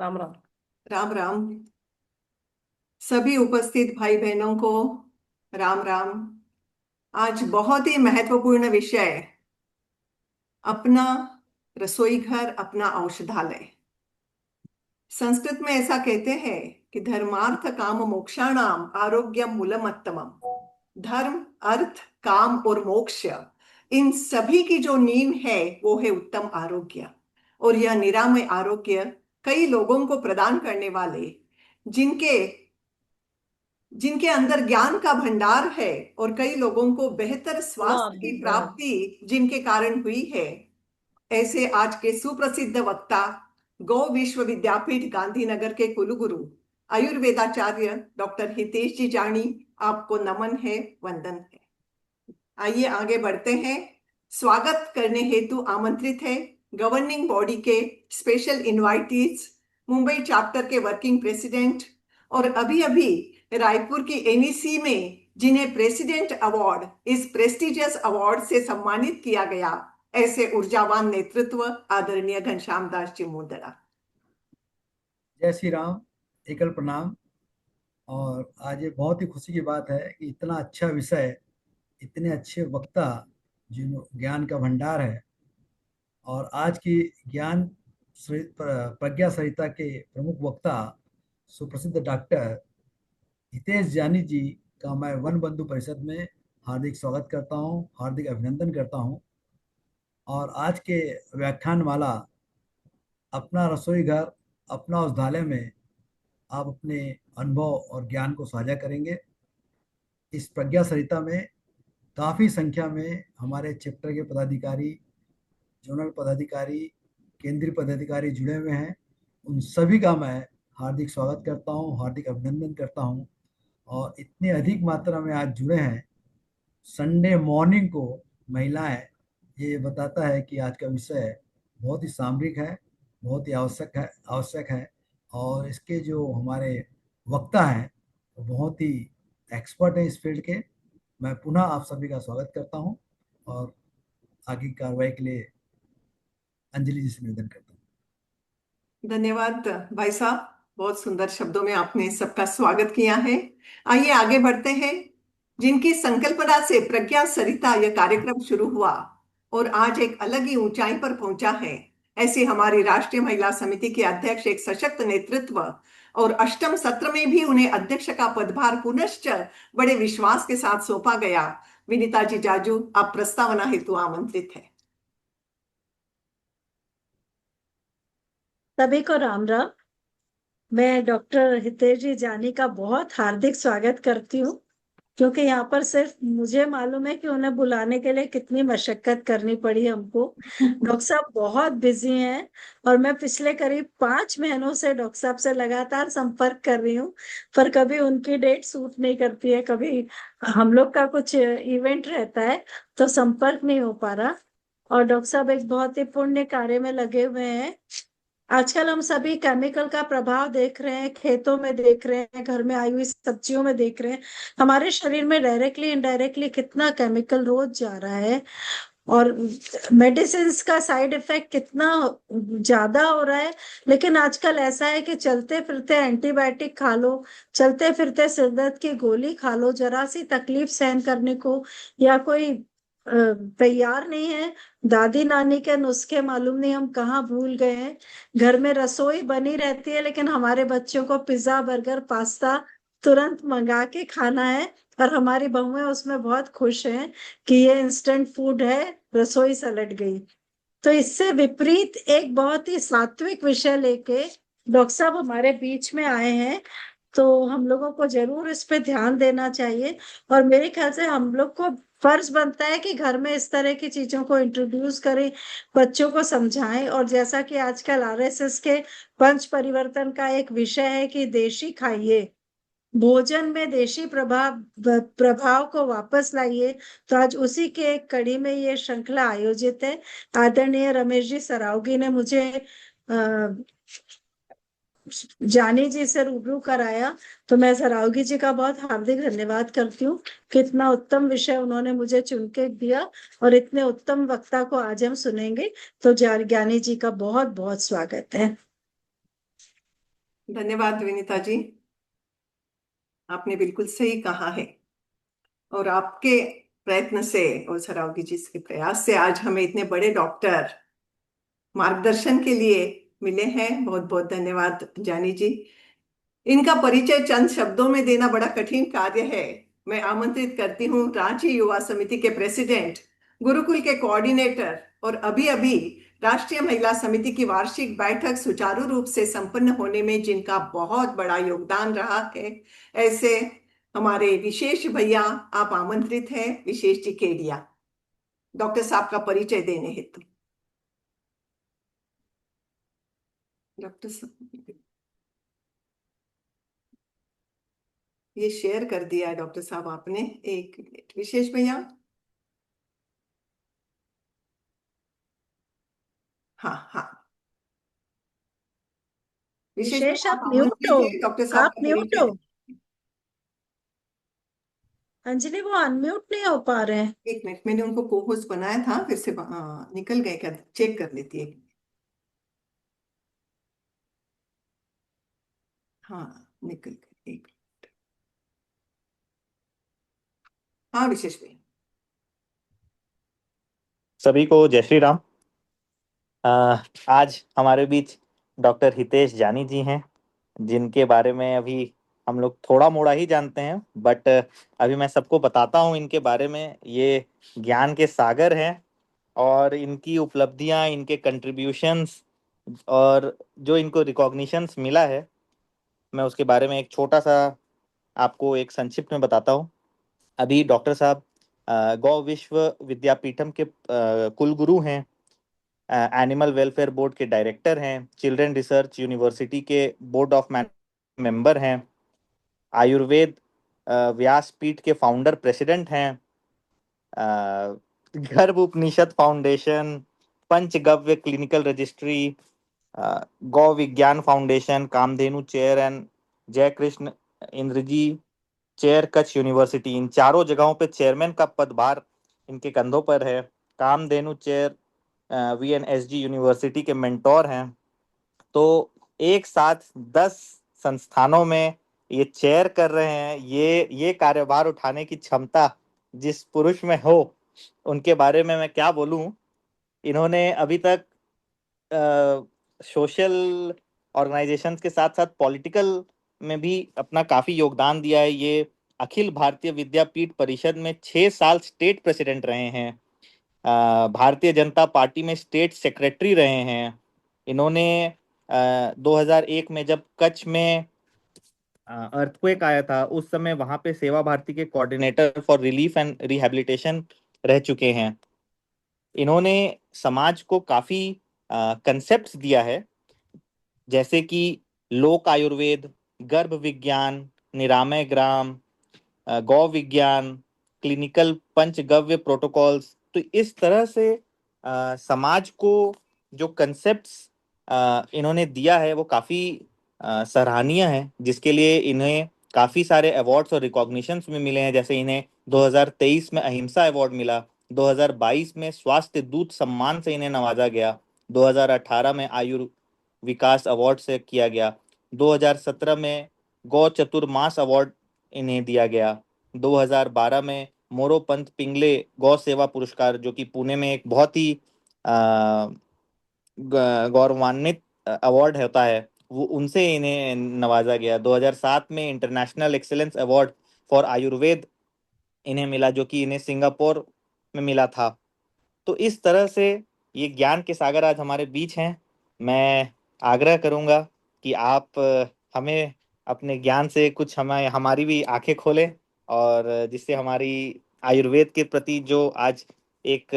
राम राम। राम राम। सभी उपस्थित भाई बहनों को राम राम। आज बहुत ही महत्वपूर्ण विषय, अपना रसोई घर अपना औषधालय। संस्कृत में ऐसा कहते हैं कि धर्मार्थ काम मोक्षाणाम आरोग्यम मूलमत्तमम। धर्म, अर्थ, काम और मोक्ष, इन सभी की जो नींव है वो है उत्तम आरोग्य। और यह निरामय आरोग्य कई लोगों को प्रदान करने वाले, जिनके जिनके अंदर ज्ञान का भंडार है, और कई लोगों को बेहतर स्वास्थ्य की प्राप्ति जिनके कारण हुई है, ऐसे आज के सुप्रसिद्ध वक्ता, गौ विश्वविद्यापीठ गांधीनगर के कुलगुरु आयुर्वेदाचार्य डॉक्टर हितेश जी जानी, आपको नमन है, वंदन है। आइए आगे बढ़ते हैं। स्वागत करने हेतु आमंत्रित है गवर्निंग बॉडी के स्पेशल इनवाइटीज, मुंबई चैप्टर के वर्किंग प्रेसिडेंट, और अभी अभी रायपुर की एनईसी में जिन्हें प्रेसिडेंट अवार्ड, इस प्रेस्टिजियस अवार्ड से सम्मानित किया गया, ऐसे ऊर्जावान नेतृत्व आदरणीय घनश्याम दास जी मुंदड़ा। जय श्री राम। एकल प्रणाम। और आज ये बहुत ही खुशी की बात है कि इतना अच्छा विषय, इतने अच्छे वक्ता, जिन ज्ञान का भंडार है, और आज की ज्ञान प्रज्ञा सरिता के प्रमुख वक्ता सुप्रसिद्ध डॉक्टर हितेश जानी जी का मैं वन बंधु परिषद में हार्दिक स्वागत करता हूँ, हार्दिक अभिनंदन करता हूँ। और आज के व्याख्यान माला अपना रसोई घर अपना औषधालय में आप अपने अनुभव और ज्ञान को साझा करेंगे। इस प्रज्ञा सरिता में काफ़ी संख्या में हमारे चैप्टर के पदाधिकारी, जोनल पदाधिकारी, केंद्रीय पदाधिकारी जुड़े हुए हैं। उन सभी का मैं हार्दिक स्वागत करता हूं, हार्दिक अभिनंदन करता हूं। और इतनी अधिक मात्रा में आज जुड़े हैं संडे मॉर्निंग को महिलाएं, ये बताता है कि आज का विषय बहुत ही सामरिक है, बहुत ही आवश्यक है। और इसके जो हमारे वक्ता हैं वो बहुत ही एक्सपर्ट हैं इस फील्ड के। मैं पुनः आप सभी का स्वागत करता हूं और आगे की कार्रवाई के लिए अंजलि जी से निवेदन करता हूं। धन्यवाद भाई साहब, बहुत सुंदर शब्दों में आपने सबका स्वागत किया है। आइए आगे बढ़ते हैं। जिनकी संकल्पना से प्रज्ञा सरिता यह कार्यक्रम शुरू हुआ और आज एक अलग ही ऊंचाई पर पहुंचा है, ऐसी हमारी राष्ट्रीय महिला समिति के अध्यक्ष, एक सशक्त नेतृत्व, और अष्टम सत्र में भी उन्हें अध्यक्ष का पदभार पुनश्च बड़े विश्वास के साथ सौंपा गया। विनीता जी जाजू, आप प्रस्तावना हेतु आमंत्रित है। सभी को राम राम। मैं डॉक्टर हितेश जी जानी का बहुत हार्दिक स्वागत करती हूँ, क्योंकि यहाँ पर सिर्फ मुझे मालूम है कि उन्हें बुलाने के लिए कितनी मशक्कत करनी पड़ी हमको। डॉक्टर साहब बहुत बिजी हैं और मैं पिछले करीब 5 महीनों से डॉक्टर साहब से लगातार संपर्क कर रही हूँ, पर कभी उनकी डेट सूट नहीं करती है, कभी हम लोग का कुछ इवेंट रहता है तो संपर्क नहीं हो पा रहा। और डॉक्टर साहब एक बहुत ही पुण्य कार्य में लगे हुए हैं। आजकल हम सभी केमिकल का प्रभाव देख रहे हैं, खेतों में देख रहे हैं, घर में आई हुई सब्जियों में देख रहे हैं, हमारे शरीर में डायरेक्टली इनडायरेक्टली कितना केमिकल रोज जा रहा है। और मेडिसिन का साइड इफेक्ट कितना ज्यादा हो रहा है। लेकिन आजकल ऐसा है कि चलते फिरते एंटीबायोटिक खा लो, चलते फिरते सिरदर्द की गोली खा लो, जरा सी तकलीफ सहन करने को या कोई तैयार नहीं है। दादी नानी के नुस्खे मालूम नहीं हम कहाँ भूल गए हैं। घर में रसोई बनी रहती है लेकिन हमारे बच्चों को पिज्जा बर्गर पास्ता तुरंत मंगा के खाना है, और हमारी बहुएं उसमें बहुत खुश हैं कि ये इंस्टेंट फूड है, रसोई सलट गई। तो इससे विपरीत एक बहुत ही सात्विक विषय लेके डॉक्टर साहब हमारे बीच में आए हैं, तो हम लोगों को जरूर इस पे ध्यान देना चाहिए। और मेरे ख्याल से हम लोग को फर्ज बनता है कि घर में इस तरह की चीजों को इंट्रोड्यूस करें, बच्चों को समझाएं। और जैसा कि आजकल आरएसएस के पंच परिवर्तन का एक विषय है कि देशी खाइए, भोजन में देशी प्रभाव प्रभाव को वापस लाइए, तो आज उसी के एक कड़ी में ये श्रृंखला आयोजित है। आदरणीय रमेश जी सरावगी ने मुझे जानी जी से रूबरू कराया, तो मैं सरावगी जी का बहुत हार्दिक धन्यवाद करती हूँ कि इतना उत्तम विषय उन्होंने मुझे चुन के दिया और इतने उत्तम वक्ता को आज हम सुनेंगे। तो ज्ञानी जी का बहुत बहुत स्वागत है। धन्यवाद विनीता जी, आपने बिल्कुल सही कहा है। और आपके प्रयत्न से और सरावगी जी के प्रयास से आज हमें इतने बड़े डॉक्टर मार्गदर्शन के लिए मिले हैं। बहुत बहुत धन्यवाद जानी जी। इनका परिचय चंद शब्दों में देना बड़ा कठिन कार्य है। मैं आमंत्रित करती हूँ रांची युवा समिति के प्रेसिडेंट, गुरुकुल के कोऑर्डिनेटर और अभी अभी राष्ट्रीय महिला समिति की वार्षिक बैठक सुचारू रूप से संपन्न होने में जिनका बहुत बड़ा योगदान रहा है, ऐसे हमारे विशेष भैया, आप आमंत्रित हैं, विशेष जी केडिया, डॉक्टर साहब का परिचय देने हेतु। डॉक्टर साहब, ये शेयर कर दिया है डॉक्टर साहब आपने, एक मिनट विशेष भैया। हाँ हाँ, विशेष विशेष भैया आप आप म्यूट हो। आमंत्रित है डॉक्टर साहब आप का म्यूट परिचय हो। दें। अंजलि, वो अनम्यूट नहीं हो पा रहे हैं। एक मिनट, मैंने उनको को होस्ट बनाया था, फिर से निकल गए क्या, चेक कर लेती है। हाँ, निकल गए, एक। हाँ विशेष भैया। सभी को जय श्री राम। आज हमारे बीच डॉक्टर हितेश जानी जी हैं, जिनके बारे में अभी हम लोग थोड़ा मोड़ा ही जानते हैं, बट अभी मैं सबको बताता हूँ इनके बारे में। ये ज्ञान के सागर हैं और इनकी उपलब्धियाँ, इनके कंट्रीब्यूशंस और जो इनको रिकॉग्निशंस मिला है, मैं उसके बारे में एक छोटा सा आपको एक संक्षिप्त में बताता हूँ। अभी डॉक्टर साहब गौ विश्व विद्यापीठम के कुलगुरु हैं, एनिमल वेलफेयर बोर्ड के डायरेक्टर हैं, चिल्ड्रन रिसर्च यूनिवर्सिटी के बोर्ड ऑफ मेंबर हैं, आयुर्वेद व्यासपीठ के फाउंडर प्रेसिडेंट हैं, गर्भ उपनिषद फाउंडेशन, पंचगव्य क्लिनिकल रजिस्ट्री, गौ विज्ञान फाउंडेशन, कामधेनु चेयर एंड जय कृष्ण इंद्रजी चेयर कच्छ यूनिवर्सिटी, इन चारों जगहों पे चेयरमैन का पदभार इनके कंधों पर है। कामधेनु चेयर वीएनएसजी यूनिवर्सिटी के मेंटोर हैं। तो एक साथ 10 संस्थानों में ये चेयर कर रहे हैं। ये कार्यभार उठाने की क्षमता जिस पुरुष में हो, उनके बारे में मैं क्या बोलूं। इन्होंने अभी तक सोशल ऑर्गेनाइजेशंस के साथ साथ पॉलिटिकल में भी अपना काफी योगदान दिया है। ये अखिल भारतीय विद्यापीठ परिषद में 6 साल स्टेट प्रेसिडेंट रहे हैं, भारतीय जनता पार्टी में स्टेट सेक्रेटरी रहे हैं। इन्होंने 2001 में जब कच्छ में अर्थक्वेक आया था, उस समय वहां पे सेवा भारती के coordinator for relief and rehabilitation रह चुके हैं। इन्होंने समाज को काफी कंसेप्ट्स दिया है, जैसे कि लोक आयुर्वेद, गर्भ विज्ञान, निरामय ग्राम, गौ विज्ञान, क्लिनिकल पंचगव्य प्रोटोकॉल्स। तो इस तरह से समाज को जो कंसेप्ट्स इन्होंने दिया है वो काफी सराहनीय है, जिसके लिए इन्हें काफी सारे अवार्ड्स और रिकॉग्निशंस में मिले हैं। जैसे इन्हें 2023 में अहिंसा अवार्ड मिला, 2022 में स्वास्थ्य दूत सम्मान से इन्हें नवाजा गया, 2018 में आयु विकास अवार्ड से किया गया, 2017 में गौ चतुर्मास अवार्ड इन्हें दिया गया, 2012 में मोरोपंत पिंगले गौ सेवा पुरस्कार, जो कि पुणे में एक बहुत ही गौरवान्वित अवार्ड होता है, वो उनसे इन्हें नवाजा गया। 2007 में international excellence award for Ayurveda इन्हें मिला, जो कि इन्हें सिंगापुर में मिला था। तो इस तरह से ये ज्ञान के सागर आज हमारे बीच हैं। मैं आग्रह करूंगा कि आप हमें अपने ज्ञान से कुछ हमें हमारी भी आंखें खोलें, और जिससे हमारी आयुर्वेद के प्रति जो आज एक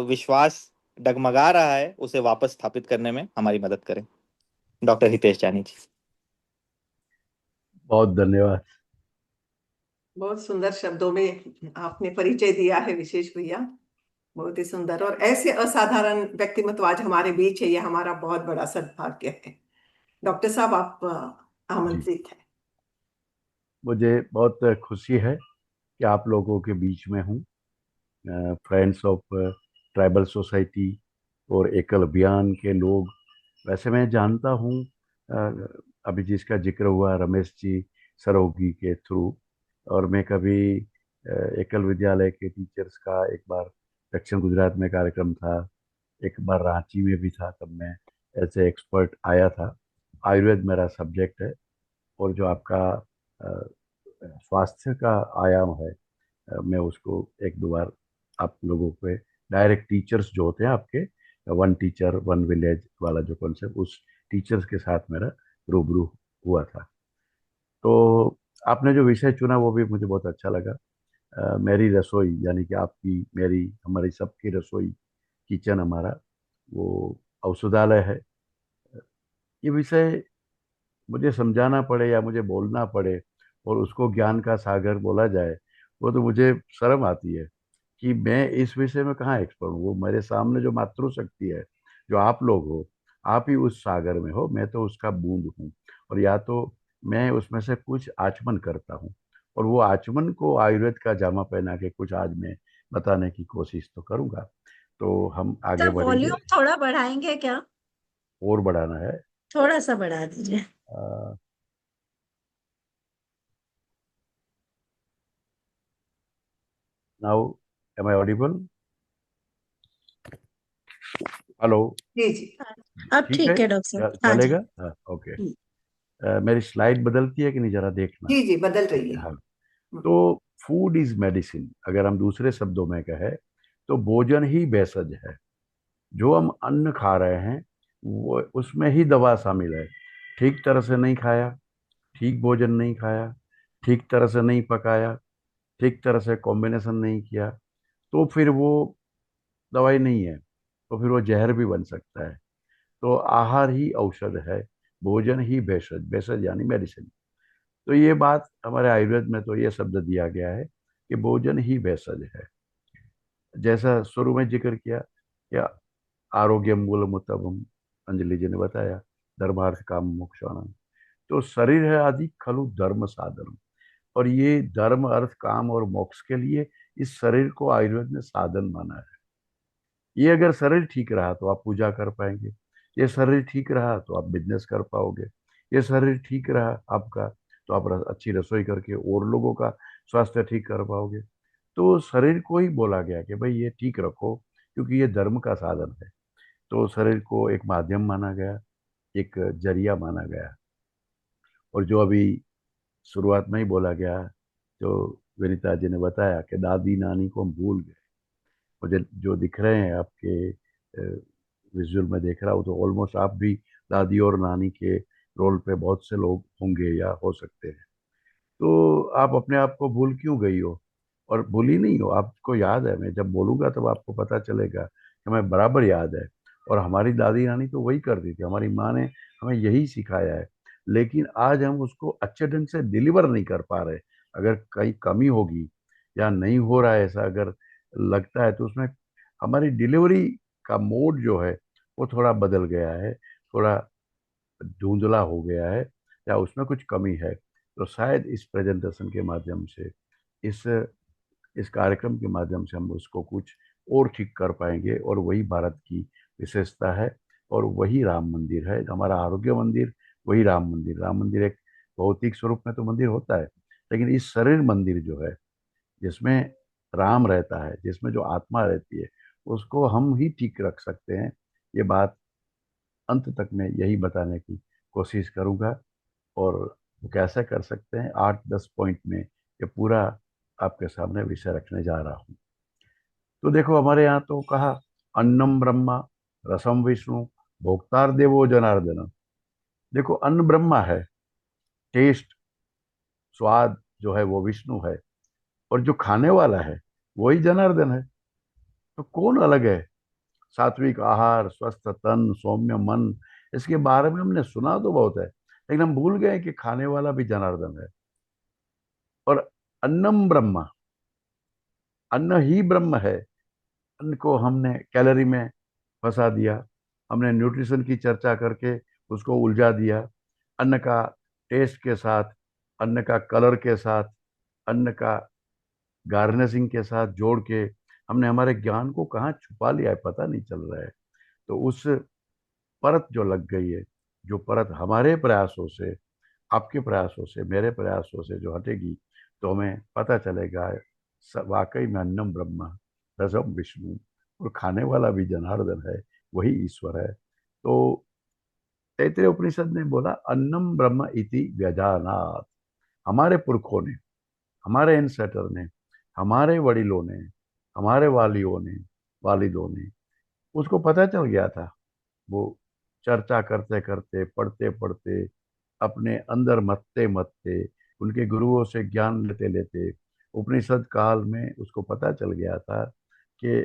विश्वास डगमगा रहा है, उसे वापस स्थापित करने में हमारी मदद करें। डॉक्टर हितेश जानी जी। बहुत धन्यवाद। बहुत सुंदर शब्दों में आपने परिचय दिया है विशेष भैया, बहुत ही सुंदर। और ऐसे असाधारण व्यक्तिमत्व आज हमारे बीच है, ये हमारा बहुत बड़ा सद्भाग्य है। डॉक्टर साहब, आप जी, आमंत्रित हैं। मुझे बहुत खुशी है कि आप लोगों के बीच में हूँ। फ्रेंड्स ऑफ ट्राइबल सोसाइटी और एकल अभियान के लोग, वैसे मैं जानता हूँ अभी जिसका जिक्र हुआ रमेश जी सरोगी के थ्रू, और मैं कभी एकल विद्यालय के टीचर्स का एक बार दक्षिण गुजरात में कार्यक्रम था, एक बार रांची में भी था, तब मैं ऐसे एक्सपर्ट आया था। आयुर्वेद मेरा सब्जेक्ट है, और जो आपका अ, स्वास्थ्य का आयाम है, मैं उसको एक दो बार आप लोगों पे डायरेक्ट टीचर्स जो होते हैं आपके, वन टीचर वन विलेज वाला जो कॉन्सेप्ट, उस टीचर्स के साथ मेरा रूबरू हुआ था। तो आपने जो विषय चुना वो भी मुझे बहुत अच्छा लगा। मेरी रसोई, यानी कि आपकी, मेरी, हमारी सबकी रसोई, किचन हमारा, वो औषधालय है। ये विषय मुझे समझाना पड़े या मुझे बोलना पड़े और उसको ज्ञान का सागर बोला जाए, वो तो मुझे शर्म आती है कि मैं इस विषय में कहाँ एक्सपर्ट हूँ। वो मेरे सामने जो मातृशक्ति है, जो आप लोग हो, आप ही उस सागर में हो, मैं तो उसका बूंद हूँ। और या तो मैं उसमें से कुछ आचमन करता हूँ, और वो आचमन को आयुर्वेद का जामा पहना के कुछ आज मैं बताने की कोशिश तो करूंगा। तो हम आगे सर बढ़ेंगे। वॉल्यूम थोड़ा बढ़ाएंगे क्या? और बढ़ाना है। थोड़ा सा बढ़ा दीजिए। Now am I audible? Hello? जी जी। अब ठीक है, ठीक है डॉक्टर साहब, हाँ जी। चलेगा, हाँ, ओके। मेरी स्लाइड बदलती है कि नहीं, जरा देखना। जी जी, बदल रही है। हाँ। तो फूड इज मेडिसिन, अगर हम दूसरे शब्दों में कहें तो भोजन ही भेषज है। जो हम अन्न खा रहे हैं वो, उसमें ही दवा शामिल है। ठीक तरह से नहीं खाया, ठीक भोजन नहीं खाया, ठीक तरह से नहीं पकाया, ठीक तरह से कॉम्बिनेशन नहीं किया, तो फिर वो दवाई नहीं है, तो फिर वो जहर भी बन सकता है। तो आहार ही औषध है, भोजन ही भेषज, भेषज यानी मेडिसिन। तो ये बात हमारे आयुर्वेद में तो ये शब्द दिया गया है कि भोजन ही भेषज है। जैसा शुरू में जिक्र किया कि आरोग्य मूल मुतबम, अंजलि जी ने बताया, धर्मार्थ काम मोक्षाणाम। तो शरीर है आदि खलु धर्म साधन, और ये धर्म अर्थ काम और मोक्ष के लिए इस शरीर को आयुर्वेद ने साधन माना है। ये अगर शरीर ठीक रहा तो आप पूजा कर पाएंगे, ये शरीर ठीक रहा तो आप बिजनेस कर पाओगे, ये शरीर ठीक रहा आपका तो आप अच्छी रसोई करके और लोगों का स्वास्थ्य ठीक कर पाओगे। तो शरीर को ही बोला गया कि भाई ये ठीक रखो, क्योंकि ये धर्म का साधन है। तो शरीर को एक माध्यम माना गया, एक जरिया माना गया। और जो अभी शुरुआत में ही बोला गया, जो विनीता जी ने बताया कि दादी नानी को हम भूल गए। मुझे जो दिख रहे हैं आपके विजुअल में देख रहा हूँ, तो ऑलमोस्ट आप भी दादी और नानी के रोल पे बहुत से लोग होंगे या हो सकते हैं। तो आप अपने आप को भूल क्यों गई हो? और भूली नहीं हो, आपको याद है। मैं जब बोलूंगा तब आपको पता चलेगा कि मैं बराबर याद है। और हमारी दादी नानी तो वही करती थी, हमारी माँ ने हमें यही सिखाया है। लेकिन आज हम उसको अच्छे ढंग से डिलीवर नहीं कर पा रहे। अगर कहीं कमी होगी या नहीं हो रहा है ऐसा अगर लगता है, तो उसमें हमारी डिलीवरी का मोड जो है वो थोड़ा बदल गया है, थोड़ा धुंधला हो गया है, या उसमें कुछ कमी है। तो शायद इस प्रेजेंटेशन के माध्यम से, इस इस कार्यक्रम के माध्यम से हम उसको कुछ और ठीक कर पाएंगे। और वही भारत की विशेषता है, और वही राम मंदिर है, हमारा आरोग्य मंदिर। वही राम मंदिर एक भौतिक स्वरूप में तो मंदिर होता है, लेकिन इस शरीर मंदिर जो है, जिसमें राम रहता है, जिसमें जो आत्मा रहती है, उसको हम ही ठीक रख सकते हैं। ये बात अंत तक मैं यही बताने की कोशिश करूंगा। और वो कैसे कर सकते हैं, 8-10 पॉइंट में ये पूरा आपके सामने विषय रखने जा रहा हूँ। तो देखो, हमारे यहाँ तो कहा, अन्नम ब्रह्मा रसम विष्णु भोक्तार देवो जनार्दन। देखो, अन्न ब्रह्मा है, टेस्ट, स्वाद जो है वो विष्णु है, और जो खाने वाला है वही जनार्दन है। तो कौन अलग है? सात्विक आहार, स्वस्थ तन, सौम्य मन, इसके बारे में हमने सुना तो बहुत है, लेकिन हम भूल गए कि खाने वाला भी जनार्दन है। और अन्नम ब्रह्मा, अन्न ही ब्रह्म है। अन्न को हमने कैलोरी में फंसा दिया, हमने न्यूट्रिशन की चर्चा करके उसको उलझा दिया। अन्न का टेस्ट के साथ, अन्न का कलर के साथ, अन्न का गार्निशिंग के साथ जोड़ के हमने हमारे ज्ञान को कहाँ छुपा लिया है, पता नहीं चल रहा है। तो उस परत जो लग गई है, जो परत हमारे प्रयासों से, आपके प्रयासों से, मेरे प्रयासों से जो हटेगी, तो हमें पता चलेगा वाकई में अन्नम ब्रह्म रसम विष्णु, और खाने वाला भी जनार्दन है, वही ईश्वर है। तो तैतृय उपनिषद ने बोला अन्नम ब्रह्म इति व्यजानात। हमारे पुरखों ने, हमारे एंसेस्टर ने, हमारे वडिलों ने, हमारे वालिदों ने उसको पता चल गया था। वो चर्चा करते करते, पढ़ते पढ़ते, अपने अंदर मथते मथते, उनके गुरुओं से ज्ञान लेते लेते, उपनिषद काल में उसको पता चल गया था कि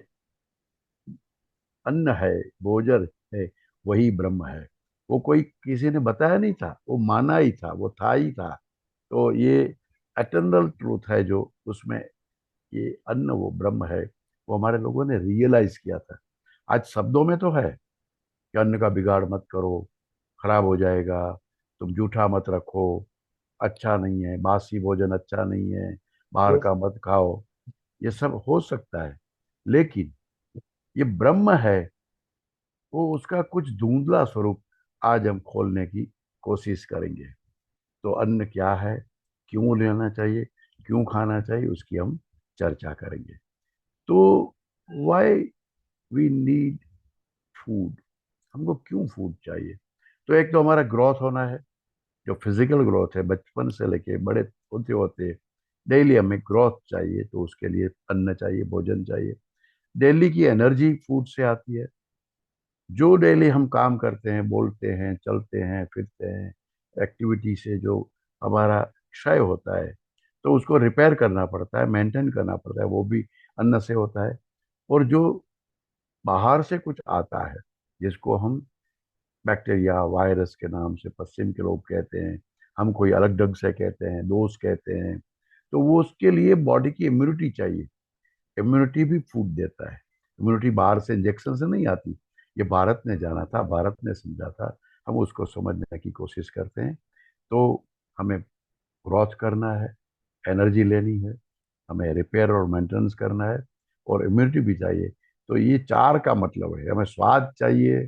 अन्न है, भोजन है, वही ब्रह्म है। वो कोई किसी ने बताया नहीं था, वो माना ही था, वो था ही था। तो ये एटर्नल ट्रूथ है जो उसमें, ये अन्न वो ब्रह्म है, वो हमारे लोगों ने रियलाइज किया था। आज शब्दों में तो है कि अन्न का बिगाड़ मत करो, खराब हो जाएगा, तुम जूठा मत रखो, अच्छा नहीं है, बासी भोजन अच्छा नहीं है, बाहर का मत खाओ। ये सब हो सकता है, लेकिन ये ब्रह्म है, वो उसका कुछ धुंधला स्वरूप आज हम खोलने की कोशिश करेंगे। तो अन्न क्या है, क्यों लेना चाहिए, क्यों खाना चाहिए, उसकी हम चर्चा करेंगे। तो वाई वी नीड फूड, हमको क्यों फूड चाहिए? तो एक तो हमारा ग्रोथ होना है, जो फिजिकल ग्रोथ है, बचपन से लेके बड़े होते होते डेली हमें ग्रोथ चाहिए, तो उसके लिए अन्न चाहिए, भोजन चाहिए। डेली की एनर्जी फूड से आती है। जो डेली हम काम करते हैं, बोलते हैं, चलते हैं, फिरते हैं, एक्टिविटी से जो हमारा क्षय होता है, तो उसको रिपेयर करना पड़ता है, मेंटेन करना पड़ता है, वो भी अन्न से होता है। और जो बाहर से कुछ आता है, जिसको हम बैक्टीरिया, वायरस के नाम से पश्चिम के लोग कहते हैं, हम कोई अलग ढंग से कहते हैं, दोष कहते हैं, तो वो उसके लिए बॉडी की इम्यूनिटी चाहिए। इम्यूनिटी भी फूड देता है। इम्यूनिटी बाहर से इंजेक्शन से नहीं आती, ये भारत ने जाना था, भारत ने समझा था, हम उसको समझने की कोशिश करते हैं। तो हमें ग्रोथ करना है, एनर्जी लेनी है, हमें रिपेयर और मेंटेनेंस करना है, और इम्यूनिटी भी चाहिए। तो ये चार का मतलब है, हमें स्वाद चाहिए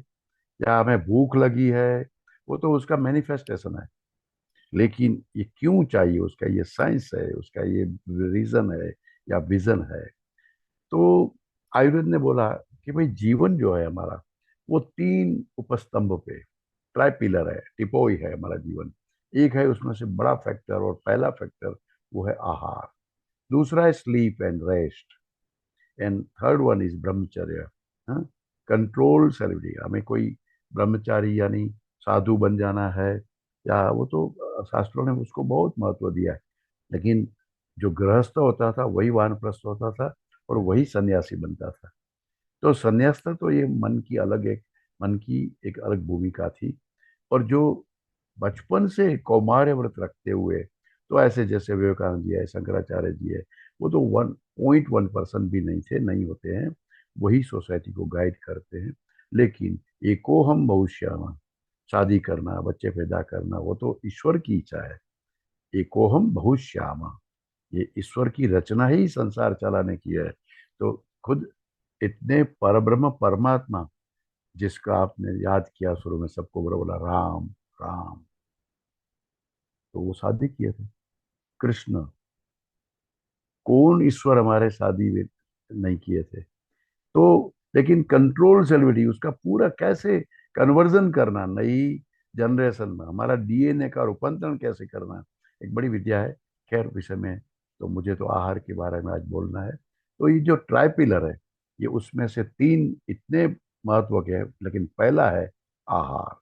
या हमें भूख लगी है, वो तो उसका मैनिफेस्टेशन है। लेकिन ये क्यों चाहिए, उसका ये साइंस है, उसका ये रीजन है या विजन है। तो आयुर्वेद ने बोला कि भाई जीवन जो है हमारा, वो तीन उपस्तंभ पे, ट्राई पिलर है, टिपोई है हमारा जीवन। एक है उसमें से बड़ा फैक्टर, और पहला फैक्टर वो है आहार। दूसरा है sleep and rest, and third one is ब्रह्मचर्य, कंट्रोल सेरेमनी। हमें कोई ब्रह्मचारी यानी साधु बन जाना है, या वो तो शास्त्रों ने उसको बहुत महत्व दिया है। लेकिन जो गृहस्थ होता था वही वानप्रस्थ होता था, और वही सन्यासी बनता था। तो सन्यास तो ये मन की एक अलग भूमिका थी। और जो बचपन से कौमार्य व्रत रखते हुए, तो ऐसे जैसे विवेकानंद जी है, शंकराचार्य जी है, वो तो 1.1% भी नहीं थे, नहीं होते हैं, वही सोसाइटी को गाइड करते हैं। लेकिन एको हम बहुश्यामा, शादी करना, बच्चे पैदा करना, वो तो ईश्वर की इच्छा है। एको हम बहुश्यामा, ये ईश्वर की रचना ही संसार चलाने की है। तो खुद इतने परब्रह्म परमात्मा, जिसका आपने याद किया शुरू में, सबको बड़ा बोला राम राम, तो वो शादी किए थे कृष्ण। कौन ईश्वर हमारे शादी में नहीं किए थे? तो लेकिन कंट्रोल सेलिब्रिटी, उसका पूरा कैसे कन्वर्जन करना, नई जनरेशन में हमारा डीएनए का रूपांतरण कैसे करना, एक बड़ी विद्या है। खैर विषय में, तो मुझे तो आहार के बारे में आज बोलना है। तो ये जो ट्राइपिलर है, ये उसमें से तीन इतने महत्व के हैं, लेकिन पहला है आहार।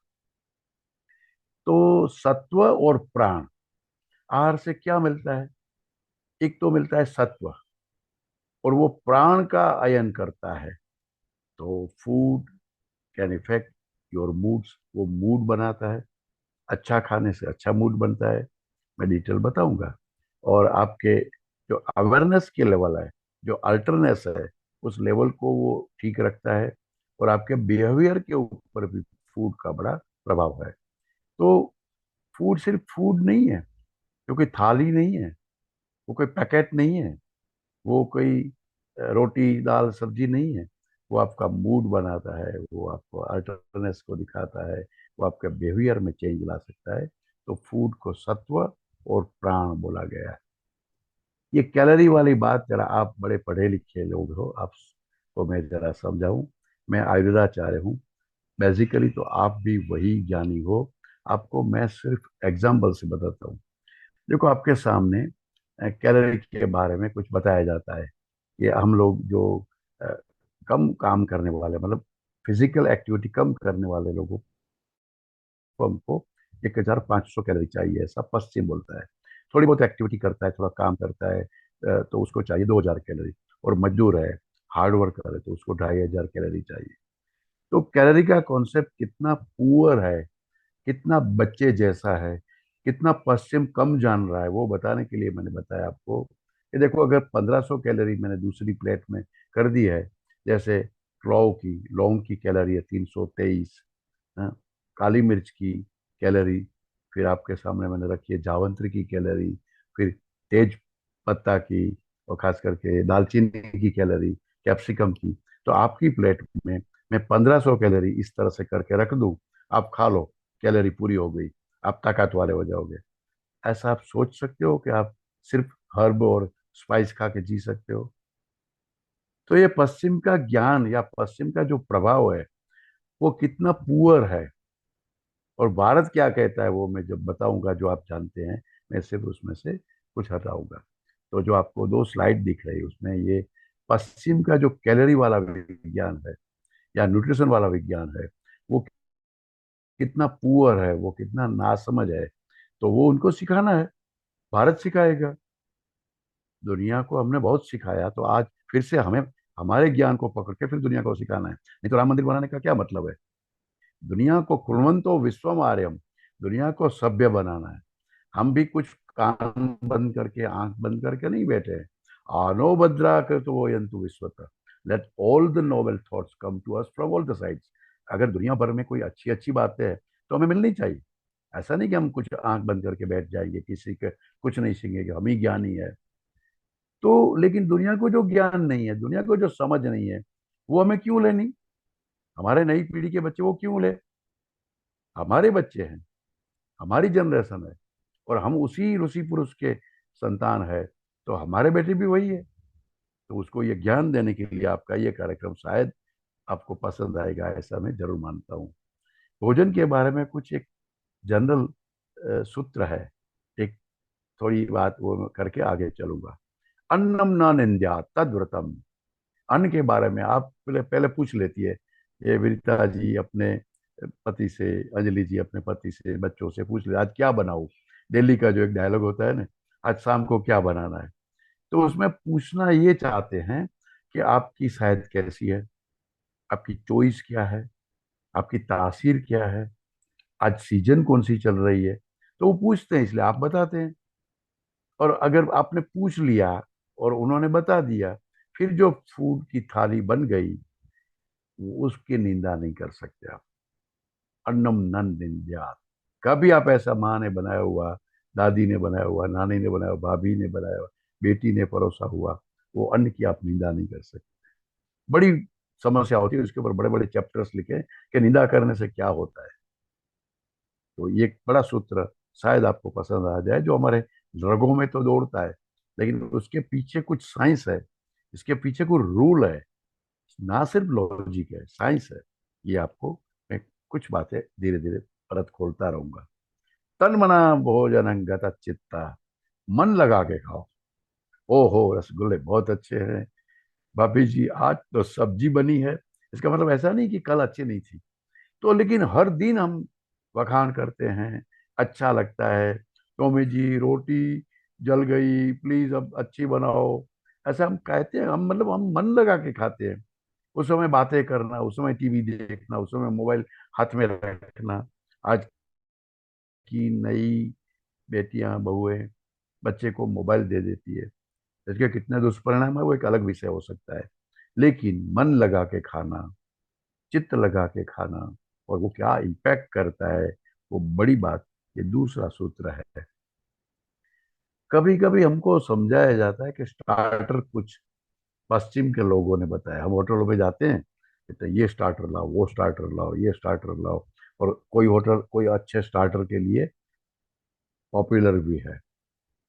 तो सत्व और प्राण, आहार से क्या मिलता है? एक तो मिलता है सत्व, और वो प्राण का अयन करता है। तो food can effect your moods, वो मूड बनाता है। अच्छा खाने से अच्छा मूड बनता है, मैं डिटेल बताऊंगा। और आपके जो अवेयरनेस के लेवल है, जो अल्टरनेस है, उस लेवल को वो ठीक रखता है। और आपके बिहेवियर के ऊपर भी फूड का बड़ा प्रभाव है। तो फूड सिर्फ फूड नहीं है, क्योंकि थाली नहीं है, वो कोई पैकेट नहीं है, वो कोई रोटी दाल सब्जी नहीं है। वो आपका मूड बनाता है, वो आपको अल्टरनेस को दिखाता है, वो आपके बिहेवियर में चेंज ला सकता है। तो फूड को सत्व और प्राण बोला गया है। ये कैलोरी वाली बात जरा, आप बड़े पढ़े लिखे लोग हो, आपको मैं जरा समझाऊं। मैं आयुर्वेदाचार्य हूँ बेसिकली, तो आप भी वही ज्ञानी हो। आपको मैं सिर्फ एग्जाम्पल से बताता हूँ। देखो, आपके सामने कैलोरी के बारे में कुछ बताया जाता है। ये हम लोग जो अ, कम काम करने वाले, मतलब फिजिकल एक्टिविटी कम करने वाले लोगों को, हमको 1500 कैलोरी चाहिए, ऐसा पश्चिम बोलता है। थोड़ी बहुत एक्टिविटी करता है, थोड़ा काम करता है, तो उसको चाहिए 2000 कैलोरी। और मजदूर है, हार्ड वर्क करे, तो उसको 2500 कैलोरी चाहिए। तो कैलोरी का कॉन्सेप्ट कितना पुअर है, कितना बच्चे जैसा है, कितना पश्चिम कम जान रहा है, वो बताने के लिए मैंने बताया आपको कि देखो, अगर 1500 कैलोरी मैंने दूसरी प्लेट में कर दी है, जैसे लौंग की कैलोरी है 323, हाँ, काली मिर्च की कैलोरी, फिर आपके सामने मैंने रखी है जावंत्री की कैलोरी, फिर तेज पत्ता की, और खास करके दालचीनी की कैलोरी, कैप्सिकम की। तो आपकी प्लेट में मैं 1500 कैलोरी इस तरह से करके रख दूं, आप खा लो, कैलोरी पूरी हो गई, आप ताकत वाले हो जाओगे। ऐसा आप सोच सकते हो कि आप सिर्फ हर्ब और स्पाइस खा के जी सकते हो? तो ये पश्चिम का ज्ञान या पश्चिम का जो प्रभाव है, वो कितना पुअर है। और भारत क्या कहता है, वो मैं जब बताऊंगा, जो आप जानते हैं, मैं सिर्फ उसमें से कुछ हटाऊंगा। तो जो आपको 2 स्लाइड दिख रही है, उसमें ये पश्चिम का जो कैलोरी वाला विज्ञान है या न्यूट्रिशन वाला विज्ञान है, वो कितना पुअर है, वो कितना नासमझ है। तो वो उनको सिखाना है, भारत सिखाएगा। दुनिया को हमने बहुत सिखाया, तो आज फिर से हमें हमारे ज्ञान को पकड़ के फिर दुनिया को सिखाना है। नहीं तो राम मंदिर बनाने का क्या मतलब है? दुनिया को कुर्वन्तो विश्वम आर्यम, दुनिया को सभ्य बनाना है। हम भी कुछ कान बंद करके, आंख बंद करके नहीं बैठे हैं। आनो भद्रा कर तो वो यंतु विश्वत, let all the noble thoughts come to us from all the sides. अगर दुनिया भर में कोई अच्छी अच्छी बातें हैं, तो हमें मिलनी चाहिए। ऐसा नहीं कि हम कुछ आंख बंद करके बैठ जाएंगे, किसी के कुछ नहीं सीखेंगे, हम ही ज्ञानी है। तो लेकिन दुनिया को जो ज्ञान नहीं है, दुनिया को जो समझ नहीं है, वो हमें क्यों लेनी? हमारे नई पीढ़ी के बच्चे वो क्यों ले? हमारे बच्चे हैं, हमारी जनरेशन है, और हम उसी ऋषि पुरुष के संतान है, तो हमारे बेटे भी वही है। तो उसको ये ज्ञान देने के लिए आपका ये कार्यक्रम शायद आपको पसंद आएगा, ऐसा मैं जरूर मानता हूँ। भोजन के बारे में कुछ एक जनरल सूत्र है, एक थोड़ी बात वो मैं करके आगे चलूंगा। अन्नम न निंद्या तद्व्रतम। अन्न के बारे में आप पहले पहले पूछ लेती है, ये विनीता जी अपने पति से, अंजलि जी अपने पति से, बच्चों से पूछ ले, आज क्या बनाऊं? दिल्ली का जो एक डायलॉग होता है ना, आज शाम को क्या बनाना है? तो उसमें पूछना ये चाहते हैं कि आपकी सेहत कैसी है, आपकी चॉइस क्या है, आपकी तासीर क्या है, आज सीजन कौन सी चल रही है। तो वो पूछते हैं, इसलिए आप बताते हैं। और अगर आपने पूछ लिया और उन्होंने बता दिया, फिर जो फूड की थाली बन गई, वो उसकी निंदा नहीं कर सकते आप। अन्नम नन निंद्यात। कभी आप ऐसा माँ ने बनाया हुआ, दादी ने बनाया हुआ, नानी ने बनाया हुआ, भाभी ने बनाया हुआ, बेटी ने परोसा हुआ, वो अन्न की आप निंदा नहीं कर सकते। बड़ी समस्या होती है, उसके ऊपर बड़े बड़े चैप्टर्स लिखे कि निंदा करने से क्या होता है। तो ये एक बड़ा सूत्र शायद आपको पसंद आ जाए, जो हमारे रगों में तो दौड़ता है, लेकिन उसके पीछे कुछ साइंस है, इसके पीछे कोई रूल है, ना सिर्फ लॉजिक है, साइंस है। ये आपको मैं कुछ बातें धीरे धीरे परत खोलता रहूंगा। तन मना भोजन गत चित्ता, मन लगा के खाओ। ओहो, रसगुल्ले बहुत अच्छे हैं भाभी जी, आज तो सब्जी बनी है। इसका मतलब ऐसा नहीं कि कल अच्छी नहीं थी। तो लेकिन हर दिन हम बखान करते हैं, अच्छा लगता है, टोमी जी रोटी जल गई, प्लीज अब अच्छी बनाओ। ऐसा हम कहते हैं, हम मतलब हम मन लगा के खाते हैं। उस समय बातें करना, उस समय टीवी देखना, उस समय मोबाइल हाथ में रखना। आज की नई बेटियां, बहुएं बच्चे को मोबाइल दे देती है। इसके कितने दुष्परिणाम है, वो एक अलग विषय हो सकता है। लेकिन मन लगा के खाना, चित्त लगा के खाना, और वो क्या इम्पैक्ट करता है, वो बड़ी बात। ये दूसरा सूत्र है। कभी कभी हमको समझाया जाता है कि स्टार्टर कुछ पश्चिम के लोगों ने बताया। हम होटलों पे जाते हैं, कहते हैं ये स्टार्टर लाओ, वो स्टार्टर लाओ, ये स्टार्टर लाओ। और कोई होटल कोई अच्छे स्टार्टर के लिए पॉपुलर भी है।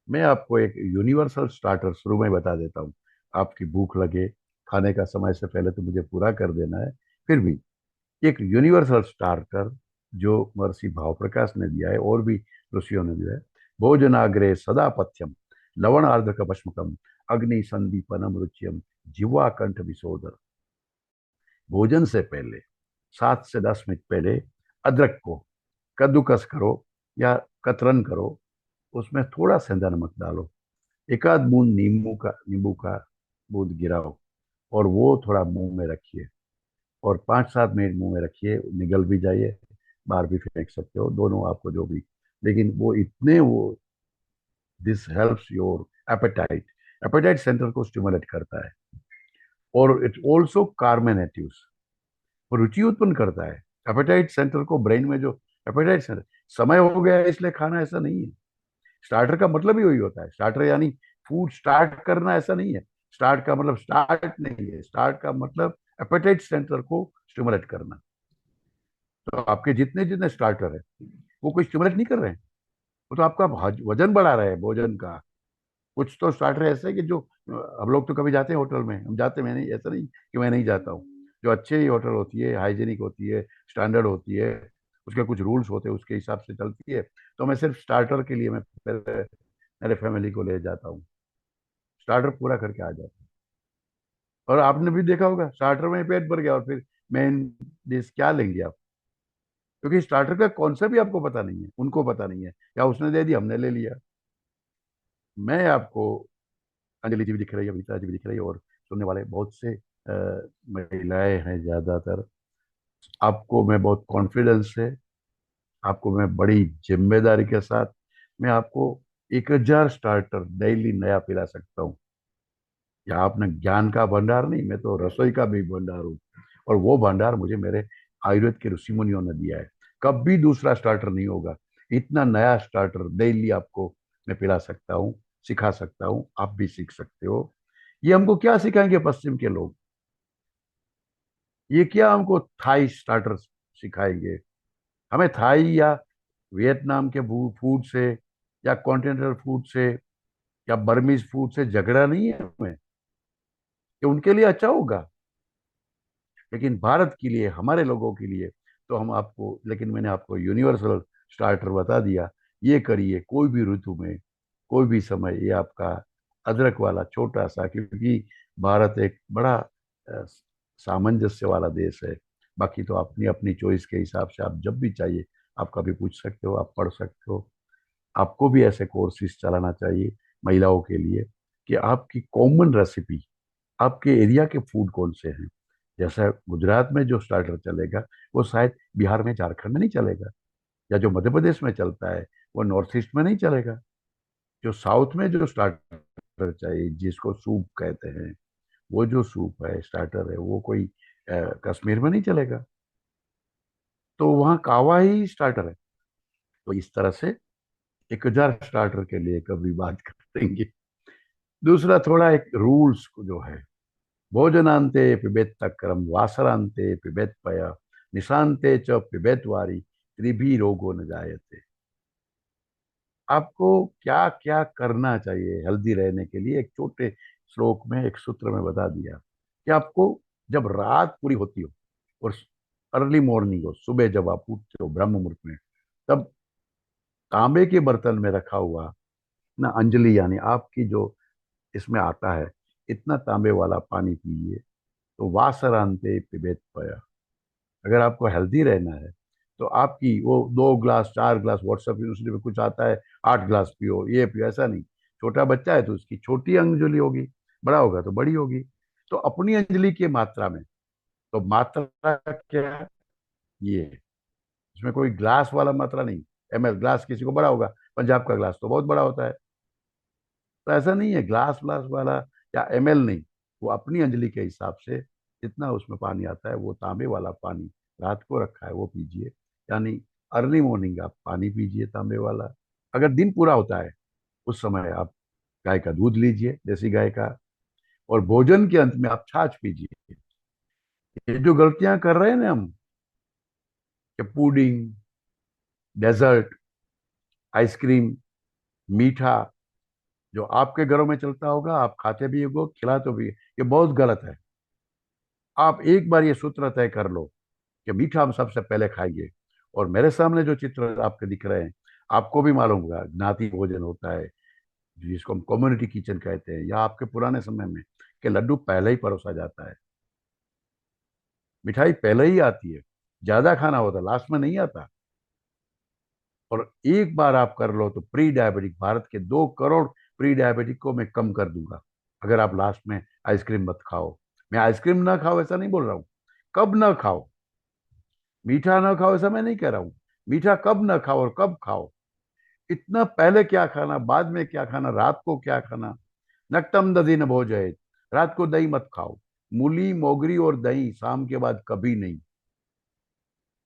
मैं आपको एक यूनिवर्सल स्टार्टर शुरू में बता देता हूँ। आपकी भूख लगे, खाने का समय से पहले तो मुझे पूरा कर देना है, फिर भी एक यूनिवर्सल स्टार्टर जो महर्षि भाव प्रकाश ने दिया है और भी ऋषियों ने दिया है। भोजनाग्रे सदा पथ्यम लवण आर्द्रक भस्मकम अग्नि संदीपनम रुच्यम जिह्वा कंठ विशोधर। भोजन से पहले 7 से 10 मिनट पहले अदरक को कद्दूकस करो या कतरन करो, उसमें थोड़ा सेंधा नमक डालो, एक आध बूंद नींबू का बूंद गिराओ और वो थोड़ा मुंह में रखिए और 5-7 मिनट मुंह में रखिए, निगल भी जाइए, बाहर भी फेंक सकते हो, दोनों आपको जो भी। लेकिन वो इतने वो this helps your appetite, appetite centre को स्टिमुलेट करता है और इट ऑल्सो कार्मेनेटिव्स, रुचि उत्पन्न करता है। एपेटाइट सेंटर को ब्रेन में जो एपेटाइट सेंटर, समय हो गया है इसलिए खाना, ऐसा नहीं है। स्टार्टर का मतलब ही वही होता है, स्टार्टर यानी फूड स्टार्ट करना, ऐसा नहीं है। स्टार्ट का मतलब स्टार्ट नहीं है, स्टार्ट का मतलब एपेटाइट सेंटर को स्टिमुलेट करना। तो आपके जितने जितने स्टार्टर है वो कोई स्टिमुलेट नहीं कर रहे हैं, वो तो आपका वजन बढ़ा रहे हैं भोजन का। कुछ तो स्टार्टर ऐसे हैं कि जो हम लोग तो कभी जाते हैं होटल में, हम जाते, मैं नहीं, ऐसा नहीं कि मैं नहीं जाता हूँ। जो अच्छे ही होटल होती है, हाइजीनिक होती है, स्टैंडर्ड होती है, उसके कुछ रूल्स होते हैं, उसके हिसाब से चलती है, तो मैं सिर्फ स्टार्टर के लिए मैं पहले मेरे फैमिली को ले जाता हूँ, स्टार्टर पूरा करके आ जाता हूँ। और आपने भी देखा होगा स्टार्टर में ही पेट भर गया और फिर मेन डिश क्या लेंगे आप, क्योंकि स्टार्टर का कॉन्सेप्ट भी आपको पता नहीं है, उनको पता नहीं है, या उसने दे दिया हमने ले लिया। मैं आपको, अंजलि जी भी दिख रही है, अभिता जी भी दिख रही है, और सुनने वाले बहुत से महिलाएं हैं ज्यादातर। आपको मैं बहुत कॉन्फिडेंस से, आपको मैं बड़ी जिम्मेदारी के साथ, मैं आपको 1,000 स्टार्टर डेली नया पिला सकता हूँ। या आपने ज्ञान का भंडार नहीं, मैं तो रसोई का भी भंडार हूँ, और वो भंडार मुझे मेरे आयुर्वेद के ऋषि मुनियों ने दिया है। कभी दूसरा स्टार्टर नहीं होगा, इतना नया स्टार्टर डेली आपको मैं पिला सकता हूँ, सिखा सकता हूँ, आप भी सीख सकते हो। ये हमको क्या सिखाएंगे पश्चिम के लोग, ये क्या हमको थाई स्टार्टर सिखाएंगे? हमें थाई या वियतनाम के फूड से या कॉन्टिनेंटल फूड से या बर्मीज फूड से झगड़ा नहीं है हमें, कि उनके लिए अच्छा होगा, लेकिन भारत के लिए, हमारे लोगों के लिए तो हम आपको, लेकिन मैंने आपको यूनिवर्सल स्टार्टर बता दिया। ये करिए कोई भी ऋतु में, कोई भी समय, ये आपका अदरक वाला छोटा सा, क्योंकि भारत एक बड़ा सामंजस्य वाला देश है। बाकी तो अपनी अपनी चॉइस के हिसाब से आप जब भी चाहिए आप कभी पूछ सकते हो, आप पढ़ सकते हो। आपको भी ऐसे कोर्सेज चलाना चाहिए महिलाओं के लिए, कि आपकी कॉमन रेसिपी, आपके एरिया के फूड कौन से हैं। जैसा गुजरात में जो स्टार्टर चलेगा वो शायद बिहार में, झारखंड में नहीं चलेगा, या जो मध्य प्रदेश में चलता है वो नॉर्थ ईस्ट में नहीं चलेगा। जो साउथ में जो स्टार्टर चाहिए, जिसको सूप कहते हैं, वो जो सूप है, स्टार्टर है, वो कोई कश्मीर में नहीं चलेगा, तो वहाँ कावा ही स्टार्टर है। तो इस तरह से 1,000 स्टार्टर के लिए कभी बात करेंगे। दूसरा थोड़ा एक रूल्स को जो है, भोजनांते पिबेत तक्रम वासरांते पिबेत पया निशांते च पिबेत वारी त्रिभी रोगो न जायते। आपको क्या क्या करना चाहिए हेल्दी रहने के लिए, एक छोटे श्लोक में, एक सूत्र में बता दिया कि आपको जब रात पूरी होती हो और अर्ली मॉर्निंग हो, सुबह जब आप उठते हो ब्रह्म मुहूर्त में, तब तांबे के बर्तन में रखा हुआ ना अंजलि, यानी आपकी जो इसमें आता है, इतना तांबे वाला पानी पीजिए। तो वासरांते पिबेत पया, अगर आपको हेल्दी रहना है तो आपकी वो 2 ग्लास 4 ग्लास, व्हाट्सएप यूनिवर्सिटी में कुछ आता है 8 ग्लास पियो, ये पियो, ऐसा नहीं। छोटा बच्चा है तो उसकी छोटी अंजलि होगी, बड़ा होगा तो बड़ी होगी। तो अपनी अंजलि की मात्रा में, तो मात्रा क्या है, ये है। इसमें कोई ग्लास वाला मात्रा नहीं, एमएल ग्लास किसी को बड़ा होगा, पंजाब का ग्लास तो बहुत बड़ा होता है, तो ऐसा नहीं है ग्लास ग्लास वाला या एमएल नहीं। वो अपनी अंजलि के हिसाब से जितना उसमें पानी आता है, वो तांबे वाला पानी रात को रखा है वो पीजिए, यानी अर्ली मॉर्निंग आप पानी पीजिए तांबे वाला। अगर दिन पूरा होता है उस समय आप गाय का दूध लीजिए, देसी गाय का, और भोजन के अंत में आप छाछ पीजिए। ये जो गलतियां कर रहे हैं ना हम, कि पुडिंग, डेजर्ट, आइसक्रीम, मीठा जो आपके घरों में चलता होगा, आप खाते भी हो, खिलाते भी, ये बहुत गलत है। आप एक बार ये सूत्र तय कर लो कि मीठा हम सबसे पहले खाएंगे। और मेरे सामने जो चित्र आपके दिख रहे हैं, आपको भी मालूम होगा ज्ञाति भोजन होता है, जिसको हम कम्युनिटी किचन कहते हैं, या आपके पुराने समय में कि लड्डू पहले ही परोसा जाता है, मिठाई पहले ही आती है, ज्यादा खाना होता है, लास्ट में नहीं आता। और एक बार आप कर लो तो प्री डायबिटिक, भारत के 2 करोड़ प्री डायबिटिक को मैं कम कर दूंगा अगर आप लास्ट में आइसक्रीम मत खाओ। मैं आइसक्रीम ना खाओ ऐसा नहीं बोल रहा हूं, कब ना खाओ। मीठा ना खाओ ऐसा मैं नहीं कह रहा हूं, मीठा कब ना खाओ और कब खाओ, इतना पहले क्या खाना, बाद में क्या खाना, रात को क्या खाना। नक्तम दधि न भोजयेत, रात को दही मत खाओ। मूली, मोगरी और दही शाम के बाद कभी नहीं।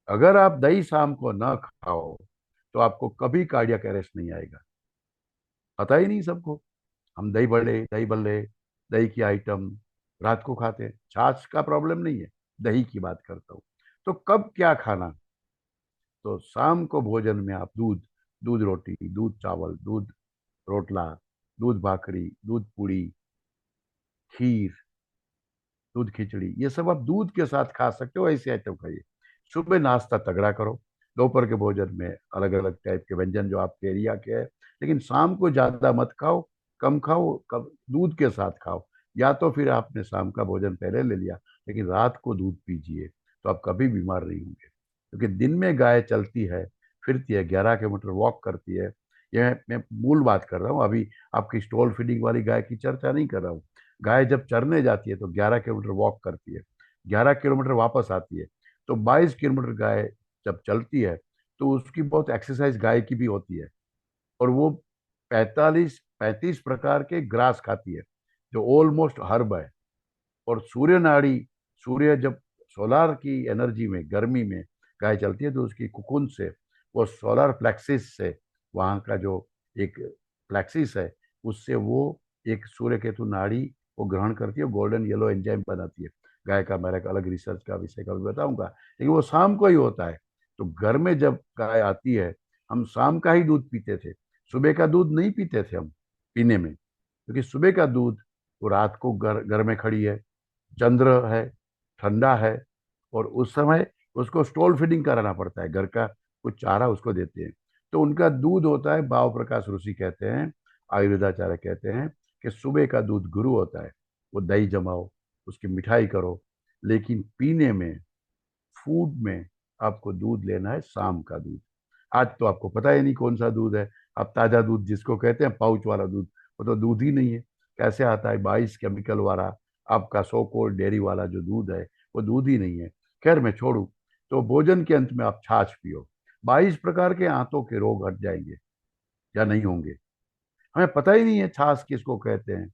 अगर आप दही शाम को ना खाओ तो आपको कभी कार्डियक अरेस्ट नहीं आएगा। पता ही नहीं सबको। हम दही बड़े, दही बल्ले, दही की आइटम रात को खाते हैं। छाछ का प्रॉब्लम नहीं है, दही की बात करता हूँ। तो कब क्या खाना, तो शाम को भोजन में आप दूध, दूध रोटी, दूध चावल, दूध रोटला, दूध भाकरी, दूध पूड़ी, खीर, दूध खिचड़ी, ये सब आप दूध के साथ खा सकते हो, ऐसे आइटम खाइए। सुबह नाश्ता तगड़ा करो, दोपहर के भोजन में अलग अलग टाइप के व्यंजन जो आपके एरिया के है, लेकिन शाम को ज्यादा मत खाओ, कम खाओ, कब दूध के साथ खाओ। या तो फिर आपने शाम का भोजन पहले ले लिया, लेकिन रात को दूध पीजिए, तो आप कभी बीमार नहीं होंगे। क्योंकि दिन में गाय चलती है, फिरती है, 11 किलोमीटर वॉक करती है। यह मैं मूल बात कर रहा हूँ, अभी आपकी स्टॉल फीडिंग वाली गाय की चर्चा नहीं कर रहा हूँ। गाय जब चरने जाती है तो 11 किलोमीटर वॉक करती है, 11 किलोमीटर वापस आती है, तो 22 किलोमीटर गाय जब चलती है तो उसकी बहुत एक्सरसाइज गाय की भी होती है। और वो 45-35 प्रकार के ग्रास खाती है, जो ऑलमोस्ट हर्ब है। और सूर्य नाड़ी, सूर्य जब सोलार की एनर्जी में, गर्मी में गाय चलती है, तो उसकी कुकुन से, वो सोलर प्लेक्सिस से, वहाँ का जो एक प्लेक्सिस है, उससे वो एक सूर्य केतु नाड़ी वो ग्रहण करती है, गोल्डन येलो एंजाइम बनाती है। गाय का मेरा एक अलग रिसर्च का विषय का भी बताऊंगा, लेकिन वो शाम को ही होता है। तो घर में जब गाय आती है, हम शाम का ही दूध पीते थे, सुबह का दूध नहीं पीते थे हम पीने में, क्योंकि सुबह का दूध वो रात को घर में खड़ी है, चंद्र है, ठंडा है, और उस समय उसको स्टॉल फीडिंग कराना पड़ता है, घर का कुछ चारा उसको देते हैं। तो उनका दूध होता है, भाव प्रकाश ऋषि कहते हैं, आयुर्वेदाचार्य कहते हैं कि सुबह का दूध गुरु होता है। वो दही जमाओ, उसकी मिठाई करो, लेकिन पीने में, फूड में आपको दूध लेना है शाम का दूध। आज तो आपको पता ही नहीं कौन सा दूध है। आप ताजा दूध जिसको कहते हैं, पाउच वाला दूध, वो तो दूध ही नहीं है। कैसे आता है? 22 केमिकल वाला आपका सो कोल्ड डेयरी वाला जो दूध है, वो दूध ही नहीं है। खैर मैं छोड़ू। तो भोजन के अंत में आप छाछ पियो, 22 प्रकार के आंतों के रोग हट जाएंगे या नहीं होंगे। हमें पता ही नहीं है छाछ किसको कहते हैं,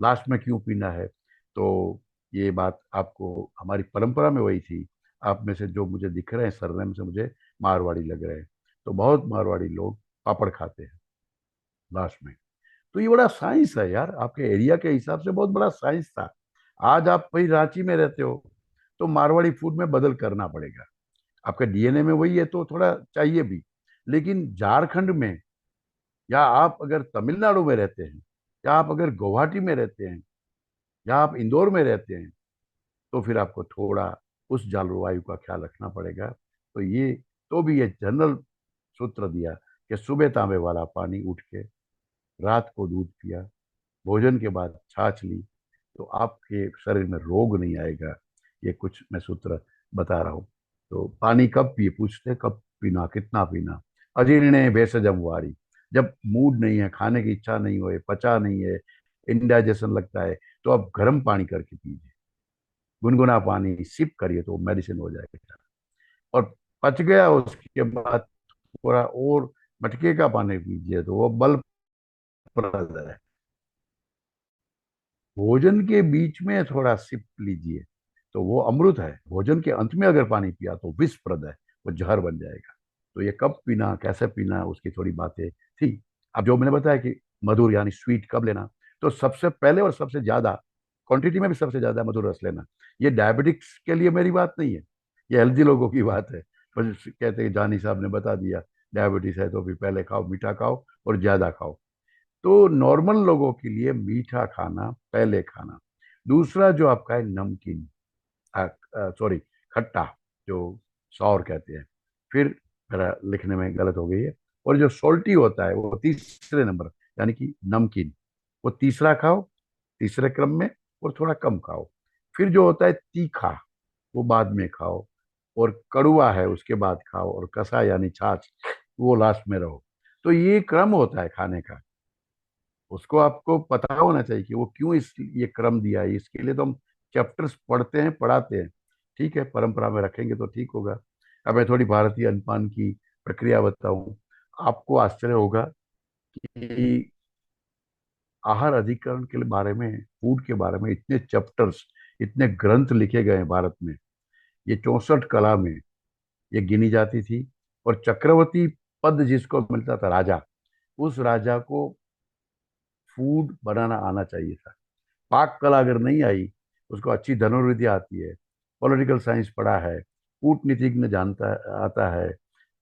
लास्ट में क्यों पीना है। तो ये बात आपको, हमारी परंपरा में वही थी। आप में से जो मुझे दिख रहे हैं सरनेम से, मुझे मारवाड़ी लग रहे हैं, तो बहुत मारवाड़ी लोग पापड़ खाते हैं लास्ट में। तो ये बड़ा साइंस है यार, आपके एरिया के हिसाब से बहुत बड़ा साइंस था। आज आप वही रांची में रहते हो, तो मारवाड़ी फूड में बदल करना पड़ेगा। आपका डीएनए में वही है तो थोड़ा चाहिए भी। लेकिन झारखंड में, या आप अगर तमिलनाडु में रहते हैं, या आप अगर गुवाहाटी में रहते हैं, या आप इंदौर में रहते हैं, तो फिर आपको थोड़ा उस जलवायु का ख्याल रखना पड़ेगा। तो ये, तो भी ये जनरल सूत्र दिया कि सुबह तांबे वाला पानी उठ के, रात को दूध पिया, भोजन के बाद छाछ ली, तो आपके शरीर में रोग नहीं आएगा। ये कुछ मैं सूत्र बता रहा हूँ। तो पानी कब पिए, पूछते कब पीना, कितना पीना। अजीर्णे भेषजम वारी, जब मूड नहीं है, खाने की इच्छा नहीं हो, पचा नहीं है, इंडाइजेशन लगता है, तो आप गर्म पानी करके पीजिए, गुनगुना पानी सिप करिए, तो मेडिसिन हो जाएगा। और पच गया उसके बाद थोड़ा और मटके का पानी पीजिए, तो वो बलप्रद है। भोजन के बीच में थोड़ा सिप लीजिए, तो वो अमृत है। भोजन के अंत में अगर पानी पिया तो विषप्रद है, वो जहर बन जाएगा। तो ये कब पीना, कैसे पीना, उसकी थोड़ी बातें थी। अब जो मैंने बताया कि मधुर यानी स्वीट कब लेना, तो सबसे पहले और सबसे ज्यादा क्वांटिटी में भी सबसे ज्यादा मधुर रस लेना। ये डायबिटिक्स के लिए मेरी बात नहीं है, ये हेल्दी लोगों की बात है। बस कहते हैं, जानी साहब ने बता दिया, डायबिटीज है तो फिर पहले खाओ, मीठा खाओ और ज्यादा खाओ। तो नॉर्मल लोगों के लिए मीठा खाना पहले खाना। दूसरा जो आपका है नमकीन, सॉरी, खट्टा, जो सौर कहते हैं, फिर मेरा लिखने में गलत हो गई है। और जो सोल्टी होता है वो तीसरे नंबर, यानी कि नमकीन, वो तीसरा खाओ, तीसरे क्रम में, और थोड़ा कम खाओ। फिर जो होता है तीखा, वो बाद में खाओ, और कड़ुआ है उसके बाद खाओ, और कसा यानी छाछ, वो लास्ट में रहो। तो ये क्रम होता है खाने का। उसको आपको पता होना चाहिए कि वो क्यों इस ये क्रम दिया है। इसके लिए तो हम चैप्टर्स पढ़ते हैं, पढ़ाते हैं। ठीक है, परंपरा में रखेंगे तो ठीक होगा। अब मैं थोड़ी भारतीय अनपान की प्रक्रिया बताऊं। आपको आश्चर्य होगा कि आहार अधिकरण के बारे में, फूड के बारे में इतने चैप्टर्स, इतने ग्रंथ लिखे गए हैं भारत में। ये 64 कला में ये गिनी जाती थी। और चक्रवर्ती पद जिसको मिलता था, राजा, उस राजा को फूड बनाना आना चाहिए था। पाक कला अगर नहीं आई, उसको अच्छी धनुर्विद्या आती है, पॉलिटिकल साइंस पढ़ा है, कूटनीतिज्ञ जानता आता है,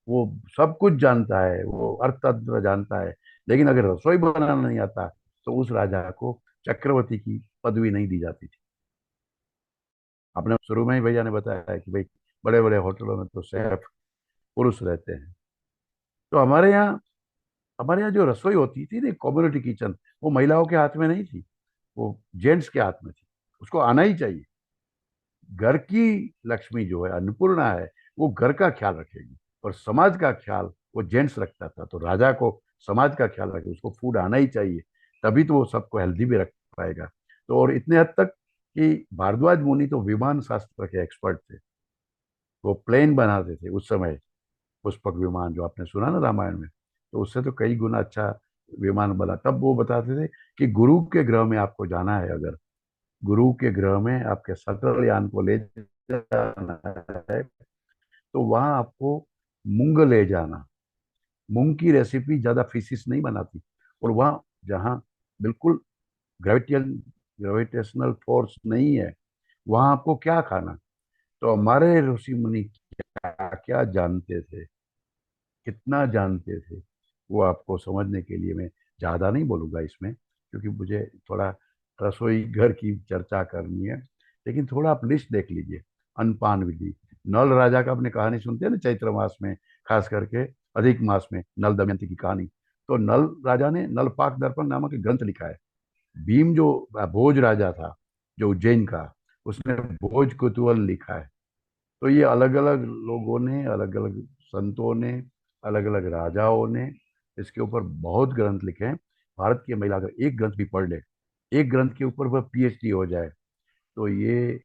वो सब कुछ जानता है, वो अर्थतंत्र जानता है, लेकिन अगर रसोई बनाना नहीं आता, तो उस राजा को चक्रवर्ती की पदवी नहीं दी जाती थी। आपने शुरू में ही भैया ने बताया है कि भाई बड़े बड़े होटलों में तो शेफ पुरुष रहते हैं। तो हमारे यहाँ जो रसोई होती थी ना, कम्युनिटी किचन, वो महिलाओं के हाथ में नहीं थी, वो जेंट्स के हाथ में थी। उसको आना ही चाहिए। घर की लक्ष्मी जो है, अन्नपूर्णा है, वो घर का ख्याल रखेगी, और समाज का ख्याल वो जेंट्स रखता था। तो राजा को समाज का ख्याल रखे, उसको फूड आना ही चाहिए, तभी तो वो सबको हेल्दी भी रख पाएगा। तो और इतने हद तक कि भारद्वाज मुनि तो विमान शास्त्र के एक्सपर्ट थे। वो प्लेन बनाते थे उस समय, पुष्पक विमान जो आपने सुना ना रामायण में, तो उससे तो कई गुना अच्छा विमान बना। तब वो बताते थे कि गुरु के ग्रह में आपको जाना है, अगर गुरु के ग्रह में आपके सकल यान को ले जाना है, तो वहां आपको मूंग ले जाना। मूंग की रेसिपी ज्यादा फिशिस नहीं बनाती। और वहां जहाँ बिल्कुल ग्रेविटियल ग्रेविटेशनल फोर्स नहीं है, वहां आपको क्या खाना। तो हमारे ऋषि मुनि क्या क्या जानते थे, कितना जानते थे, वो आपको समझने के लिए मैं ज़्यादा नहीं बोलूँगा इसमें, क्योंकि मुझे थोड़ा रसोई घर की चर्चा करनी है। लेकिन थोड़ा आप लिस्ट देख लीजिए। अनपान विधि, नल राजा का आपने कहानी सुनते हैं ना, चैत्र मास में, खास करके अधिक मास में, नल दमयंती की कहानी। तो नल राजा ने नलपाक दर्पण नामक एक ग्रंथ लिखा है। भीम जो भोज राजा था, जो उज्जैन का, उसने भोज कुतूहल लिखा है। तो ये अलग अलग लोगों ने, अलग अलग संतों ने, अलग अलग राजाओं ने इसके ऊपर बहुत ग्रंथ लिखे हैं। भारत की महिला अगर एक ग्रंथ भी पढ़ ले, एक ग्रंथ के ऊपर वह पीएचडी हो जाए, तो ये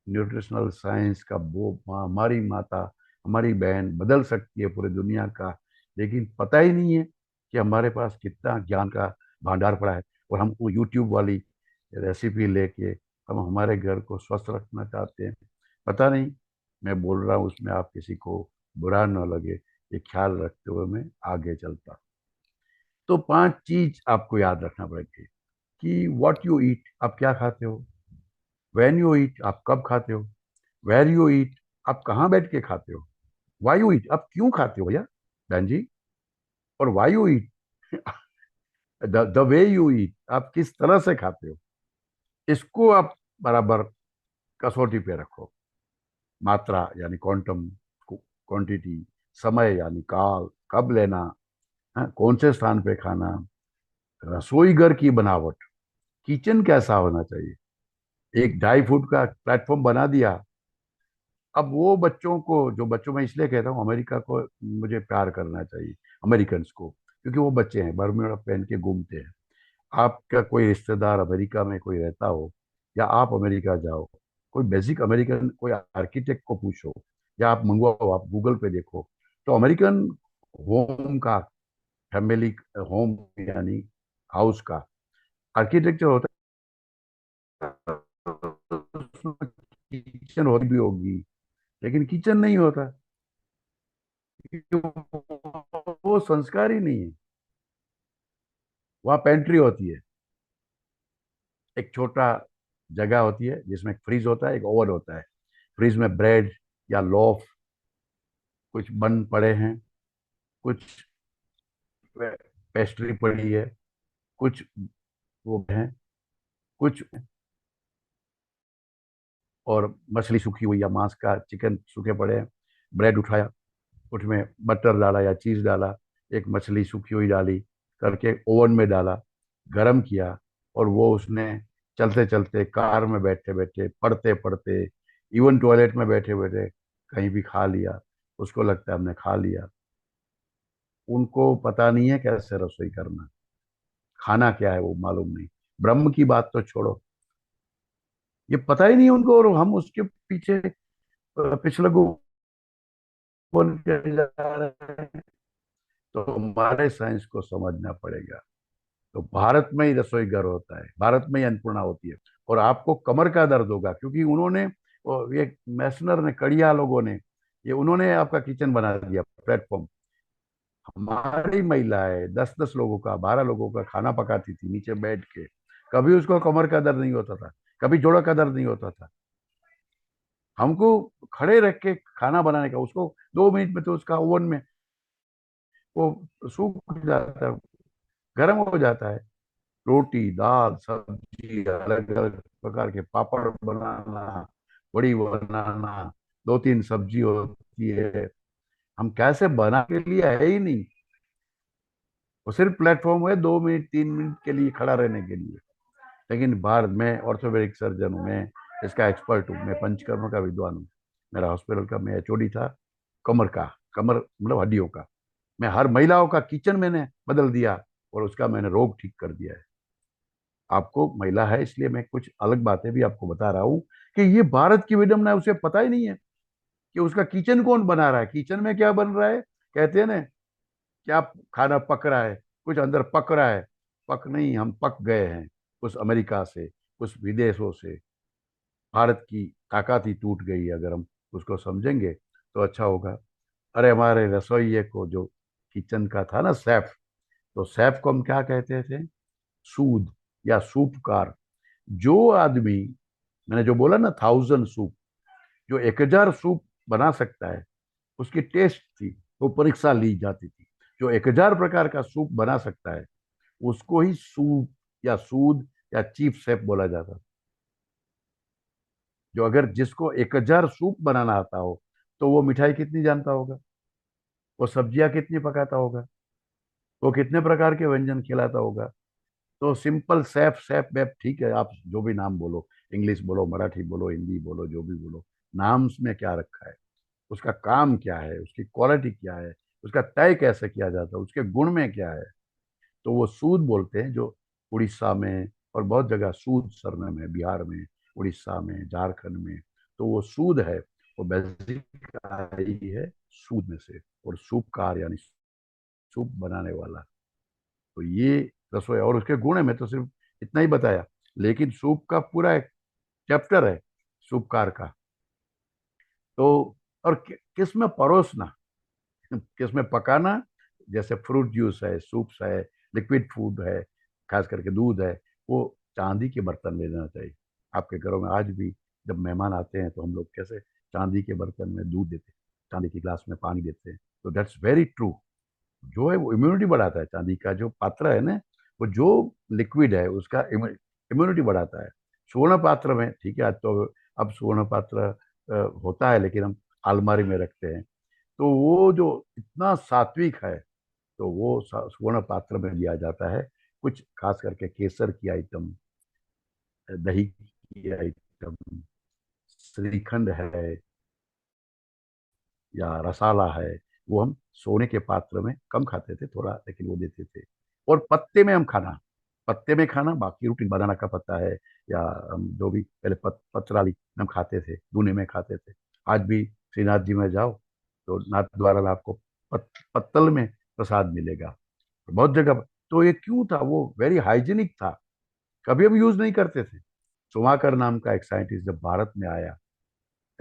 न्यूट्रिशनल साइंस का वो हमारी माता, हमारी बहन बदल सकती है पूरी दुनिया का। लेकिन पता ही नहीं है कि हमारे पास कितना ज्ञान का भंडार पड़ा है। और हम वो यूट्यूब वाली रेसिपी लेके हम हमारे घर को स्वस्थ रखना चाहते हैं। पता नहीं, मैं बोल रहा हूँ उसमें आप किसी को बुरा न लगे, ये ख्याल रखते हुए मैं आगे चलता। तो 5 चीज आपको याद रखना पड़ेगी कि व्हाट यू ईट, आप क्या खाते हो, व्हेन यू ईट, आप कब खाते हो, वेर यू ईट, आप कहाँ बैठ के खाते हो, वाई यू ईट, आप क्यों खाते हो भैया, बहन जी, और why you eat, the way you eat, आप किस तरह से खाते हो। इसको आप बराबर कसौटी पे रखो। मात्रा यानी क्वांटम, क्वांटिटी, समय यानी काल, कब लेना, हाँ, कौन से स्थान पे खाना, रसोई घर की बनावट, किचन कैसा होना चाहिए। एक 2.5 फुट का प्लेटफॉर्म बना दिया। अब वो बच्चों को, जो बच्चों में इसलिए कहता हूँ अमेरिका को मुझे प्यार करना चाहिए, अमेरिकन को, क्योंकि वो बच्चे हैं, बरमूडा पहन के घूमते हैं। आपका कोई रिश्तेदार अमेरिका में कोई रहता हो, या आप अमेरिका जाओ, कोई बेसिक अमेरिकन कोई आर्किटेक्ट को पूछो, या आप मंगवाओ, आप गूगल पे देखो, तो अमेरिकन होम का, फैमिली होम यानी हाउस का आर्किटेक्चर होता है। किचन होती भी होगी, लेकिन किचन नहीं होता, क्योंकि वो संस्कार ही नहीं है। वहाँ पेंट्री होती है, एक छोटा जगह होती है जिसमें एक फ्रीज होता है, एक ओवन होता है। फ्रीज में ब्रेड या लोफ कुछ बन पड़े हैं, कुछ पेस्ट्री पड़ी है, कुछ वो है, कुछ और मछली सूखी हुई या मांस का चिकन सूखे पड़े हैं। ब्रेड उठाया, उसमें बटर डाला या चीज डाला, एक मछली सूखी हुई डाली करके ओवन में डाला, गरम किया, और वो उसने चलते चलते, कार में बैठे बैठे, पढ़ते पढ़ते, इवन टॉयलेट में बैठे बैठे कहीं भी खा लिया। उसको लगता है हमने खा लिया। उनको पता नहीं है कैसे रसोई करना, खाना क्या है वो मालूम नहीं। ब्रह्म की बात तो छोड़ो, ये पता ही नहीं उनको, और हम उसके पीछे पिछले बन के जा रहे हैं। तो हमारे साइंस को समझना पड़ेगा। तो भारत में ही रसोई घर होता है, भारत में ही अन्नपूर्णा होती है। और आपको कमर का दर्द होगा, क्योंकि उन्होंने ये मैसनर ने, कड़िया लोगों ने, ये उन्होंने आपका किचन बना दिया प्लेटफॉर्म। हमारी महिलाएं 10-10 लोगों का, 12 लोगों का खाना पकाती थी नीचे बैठ के। कभी उसको कमर का दर्द नहीं होता था, कभी जोड़ों का दर्द नहीं होता था। हमको खड़े रख के खाना बनाने का, उसको 2 मिनट में तो उसका ओवन में वो सूख जाता है, गर्म हो जाता है। रोटी, दाल, सब्जी, अलग अलग प्रकार के पापड़ बनाना, बड़ी बनाना, 2-3 सब्जी होती है। हम कैसे बना के लिए है ही नहीं। वो सिर्फ प्लेटफॉर्म है 2 मिनट 3 मिनट के लिए खड़ा रहने के लिए। लेकिन भारत में ऑर्थोपेडिक सर्जन हूँ मैं, इसका एक्सपर्ट हूँ मैं, पंचकर्म का विद्वान हूँ। मेरा हॉस्पिटल का मैं एचओडी था, कमर का, कमर मतलब हड्डियों का। मैं हर महिलाओं का किचन मैंने बदल दिया, और उसका मैंने रोग ठीक कर दिया है। आपको महिला है इसलिए मैं कुछ अलग बातें भी आपको बता रहा हूँ कि ये भारत की विडम्बना है। उसे पता ही नहीं है कि उसका किचन कौन बना रहा है, किचन में क्या बन रहा है। कहते हैं ना, क्या खाना पक रहा है, कुछ अंदर पक रहा है। पक नहीं, हम पक गए हैं उस अमेरिका से, उस विदेशों से। भारत की ताकत ही टूट गई है। अगर हम उसको समझेंगे तो अच्छा होगा। अरे हमारे रसोइये को जो किचन का था ना शेफ, तो शेफ को हम क्या कहते थे? सूद या सूपकार। जो आदमी, मैंने जो बोला ना 1000 सूप, जो 1000 सूप बना सकता है, उसकी टेस्ट थी, वो परीक्षा ली जाती थी। जो 1000 प्रकार का सूप बना सकता है, उसको ही सूप या सूद या चीफ शेफ बोला जाता था। जो अगर जिसको 1000 सूप बनाना आता हो, तो वो मिठाई कितनी जानता होगा, वो सब्जियां कितनी पकाता होगा, वो कितने प्रकार के व्यंजन खिलाता होगा। तो सिंपल शेफ, शेफ वेफ ठीक है, आप जो भी नाम बोलो, इंग्लिश बोलो, मराठी बोलो, हिंदी बोलो, जो भी बोलो, नाम में क्या रखा है, उसका काम क्या है, उसकी क्वालिटी क्या है, उसका तय कैसे किया जाता है, उसके गुण में क्या है। तो वो सूद बोलते हैं, जो उड़ीसा में और बहुत जगह सूद सरनेम है, बिहार में, उड़ीसा में, झारखंड में। तो वो सूद है, वो बेसिक आई है सूद में से। और सूपकार यानी सूप बनाने वाला। तो ये रसोई और उसके गुण है, मैं तो सिर्फ इतना ही बताया। लेकिन सूप का पूरा एक चैप्टर है सूपकार का। तो और किस में परोसना, किस में पकाना। जैसे फ्रूट जूस है, सूप्स है, लिक्विड फूड है, खास करके दूध है, वो चांदी के बर्तन में लेना चाहिए। आपके घरों में आज भी जब मेहमान आते हैं तो हम लोग कैसे चांदी के बर्तन में दूध देते हैं, चांदी के गिलास में पानी देते हैं। तो दैट्स वेरी ट्रू। जो है वो इम्यूनिटी बढ़ाता है। चांदी का जो पात्र है ना, वो जो लिक्विड है उसका इम्यूनिटी बढ़ाता है। स्वर्ण पात्र में ठीक है, आज तो अब स्वर्ण पात्र होता है, लेकिन हम अलमारी में रखते हैं। तो वो जो इतना सात्विक है, तो वो स्वर्ण पात्र में लिया जाता है। कुछ खास करके केसर की आइटम, दही की आइटम, श्रीखंड है या रसाला है, वो हम सोने के पात्र में कम खाते थे थोड़ा, लेकिन वो देते थे। और पत्ते में हम खाना, पत्ते में खाना, बाकी रोटी बनाना का पत्ता है, या हम जो भी पहले पत्राली हम खाते थे, दूने में खाते थे। आज भी श्रीनाथ जी में जाओ तो नाथ द्वारा में आपको पत्तल में प्रसाद मिलेगा, बहुत जगह। तो ये क्यों था? वो वेरी हाइजीनिक था, कभी हम यूज नहीं करते थे। सुमाकर नाम का एक साइंटिस्ट जब भारत में आया,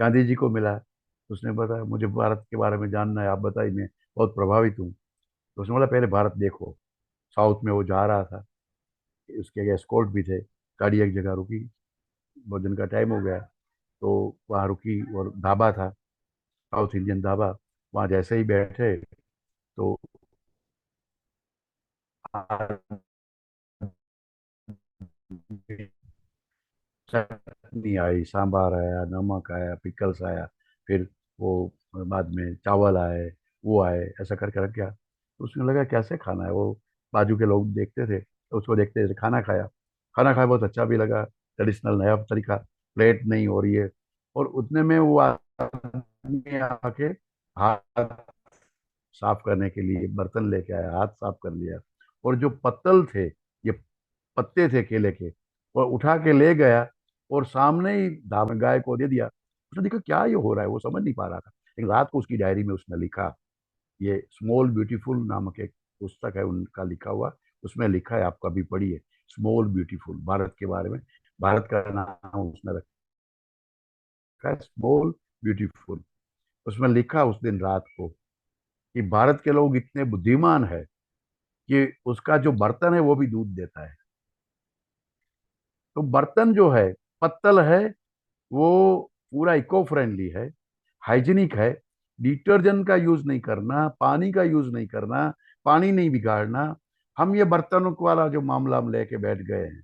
गांधी जी को मिला, उसने बताया मुझे भारत के बारे में जानना है, आप बताइए, मैं बहुत प्रभावित हूँ। तो उसने बोला पहले भारत देखो। साउथ में वो जा रहा था, उसके आगे एस्कॉर्ट भी थे। गाड़ी एक जगह रुकी, भोजन का टाइम हो गया, तो वहाँ रुकी, और ढाबा था, साउथ इंडियन ढाबा। वहां जैसे ही बैठे तो चटनी आई, सांभर आया, नमक आया, पिकल्स आया, फिर वो बाद में चावल आए, वो आए, ऐसा करके रख गया। तो उसने लगा कैसे खाना है, वो बाजू के लोग देखते थे तो उसको देखते थे, खाना खाया। खाना खाया, बहुत अच्छा भी लगा, ट्रेडिशनल नया तरीका, प्लेट नहीं हो रही है। और उतने में वो आदमी आके हाथ साफ करने के लिए बर्तन लेके आया, हाथ साफ कर लिया। और जो पत्तल थे, ये पत्ते थे केले के, और उठा के ले गया और सामने ही धाम गाय को दे दिया। उसने देखा क्या ये हो रहा है, वो समझ नहीं पा रहा था। लेकिन रात को उसकी डायरी में उसने लिखा, ये स्मॉल ब्यूटीफुल नामक एक पुस्तक है उनका लिखा हुआ, उसमें लिखा है, आप कभी पढ़िए, स्मॉल ब्यूटीफुल, भारत के बारे में। भारत का नाम उसने रखा है स्मॉल ब्यूटीफुल। उसमें लिखा उस दिन रात को कि भारत के लोग इतने बुद्धिमान है कि उसका जो बर्तन है वो भी दूध देता है। तो बर्तन जो है, पत्तल है, वो पूरा इको फ्रेंडली है, हाइजीनिक है। डिटर्जेंट का यूज नहीं करना, पानी का यूज नहीं करना, पानी नहीं बिगाड़ना। हम ये बर्तनों वाला जो मामला हम लेके बैठ गए हैं,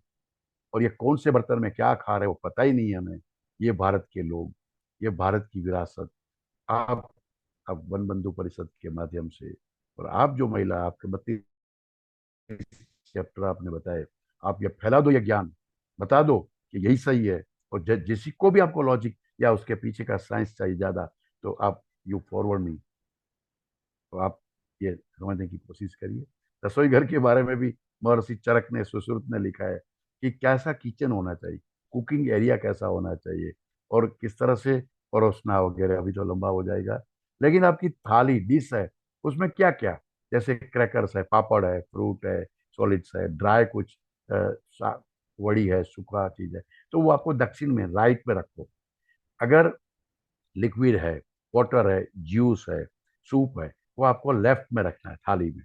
और ये कौन से बर्तन में क्या खा रहे हैं वो पता ही नहीं है हमें। ये भारत के लोग, ये भारत की विरासत। आप अब वन बंधु परिषद के माध्यम से, और आप जो महिला, आपके 32 चैप्टर आपने बताए, आप ये फैला दो, ये ज्ञान बता दो कि यही सही है। और जिसी को भी आपको लॉजिक या उसके पीछे का साइंस चाहिए ज्यादा, तो आप यू फॉरवर्ड मी, तो आप ये समझने की कोशिश करिए। रसोई घर के बारे में भी महर्षि चरक ने, सुश्रुत ने लिखा है कि कैसा किचन होना चाहिए, कुकिंग एरिया कैसा होना चाहिए, और किस तरह से परोसना वगैरह। अभी तो लंबा हो जाएगा, लेकिन आपकी थाली डिश है, उसमें क्या क्या, जैसे क्रैकर्स है, पापड़ है, फ्रूट है, सॉलिड्स है, ड्राई कुछ वड़ी है, सूखा चीज है, तो वो आपको दक्षिण में राइट में रखो। अगर लिक्विड है, वाटर है, जूस है, सूप है, वो आपको लेफ्ट में रखना है थाली में।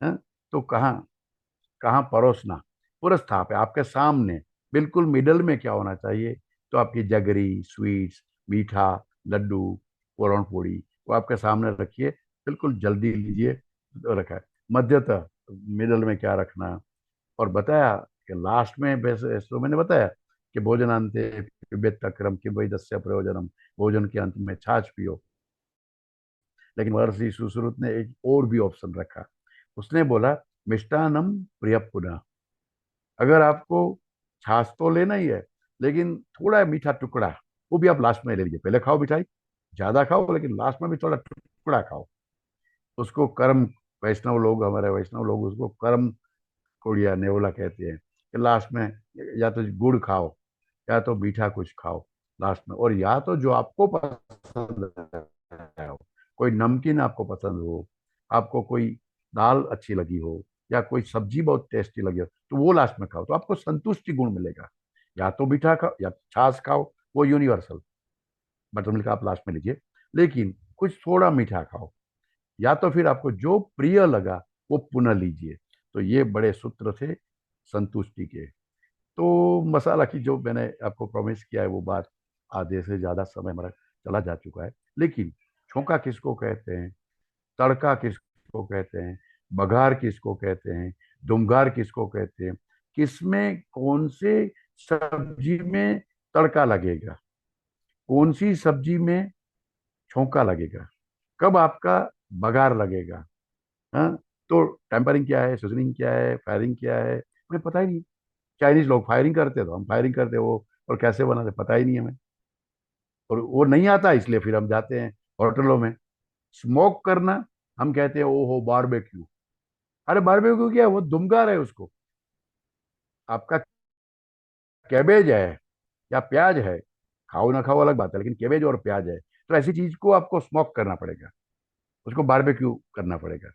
है? तो कहाँ कहाँ परोसना, पुरस्था पे आपके सामने, बिल्कुल मिडल में क्या होना चाहिए, तो आपकी जगरी, स्वीट्स, मीठा, लड्डू, पुरण पोड़ी, वो आपके सामने रखिए, बिल्कुल जल्दी लीजिए। तो रखा है मध्यतः, मिडल में क्या रखना। और बताया कि लास्ट में, वैसे तो मैंने बताया कि भोजनांते पिबेत तक्रम कि वही दस्य प्रयोजनम, भोजन के अंत में छाछ पियो। लेकिन महर्षि सुश्रुत ने एक और भी ऑप्शन रखा, उसने बोला मिष्टान्नम प्रिय पुनः। अगर आपको छाछ तो लेना ही है, लेकिन थोड़ा मीठा टुकड़ा, वो भी आप लास्ट में ले लीजिए। पहले खाओ मिठाई, ज्यादा खाओ, लेकिन लास्ट में भी थोड़ा टुकड़ा खाओ। उसको कर्म, वैष्णव लोग, हमारे वैष्णव लोग उसको कर्म कोड़िया नेवला कहते हैं, कि लास्ट में या तो गुड़ खाओ, या तो मीठा कुछ खाओ लास्ट में, और या तो जो आपको पसंद है, कोई नमकीन आपको पसंद हो, आपको कोई दाल अच्छी लगी हो, या कोई सब्जी बहुत टेस्टी लगी हो, तो वो लास्ट में खाओ, तो आपको संतुष्टि गुण मिलेगा। या तो मीठा खाओ या छाछ खाओ, वो यूनिवर्सल। बटर मिल्क आप लास्ट में लीजिए, लेकिन कुछ थोड़ा मीठा खाओ। या तो फिर आपको जो प्रिय लगा वो पुनः लीजिए। तो ये बड़े सूत्र थे संतुष्टि के। तो मसाला की जो मैंने आपको प्रॉमिस किया है वो बात, आधे से ज्यादा समय हमारा चला जा चुका है। लेकिन छौंका किसको कहते हैं, तड़का किसको कहते हैं, बघार किसको कहते हैं, दुमगार किसको कहते हैं, किसमें कौन से सब्जी में तड़का लगेगा, कौन सी सब्जी में छौंका लगेगा, कब आपका बघार लगेगा। हाँ, तो टेम्परिंग क्या है, सीजनिंग क्या है, फायरिंग क्या है, हमें पता ही नहीं। चाइनीज लोग फायरिंग करते तो हम फायरिंग करते, वो और कैसे बनाते पता ही नहीं हमें। और वो नहीं आता, इसलिए फिर हम जाते हैं होटलों में स्मोक करना, हम कहते हैं ओहो बारबेक्यू। अरे बारबेक्यू क्या है, वो दुमगार है उसको। आपका कैबेज है या प्याज है, खाओ ना खाओ अलग बात है, लेकिन कैबेज और प्याज है, तो ऐसी चीज को आपको स्मोक करना पड़ेगा, उसको बारबेक्यू करना पड़ेगा।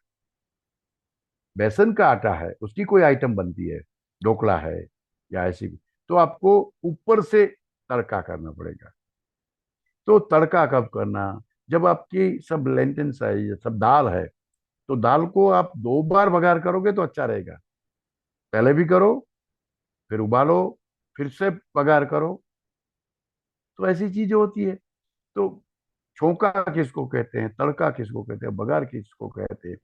बेसन का आटा है, उसकी कोई आइटम बनती है, ढोकला है या ऐसी भी, तो आपको ऊपर से तड़का करना पड़ेगा। तो तड़का कब करना, जब आपकी सब लेंटेन्स है, ये सब दाल है, तो दाल को आप 2 बार बघार करोगे तो अच्छा रहेगा। पहले भी करो, फिर उबालो, फिर से बघार करो, तो ऐसी चीजें होती है। तो छौंका किसको कहते हैं, तड़का किसको कहते हैं, बघार किसको कहते हैं।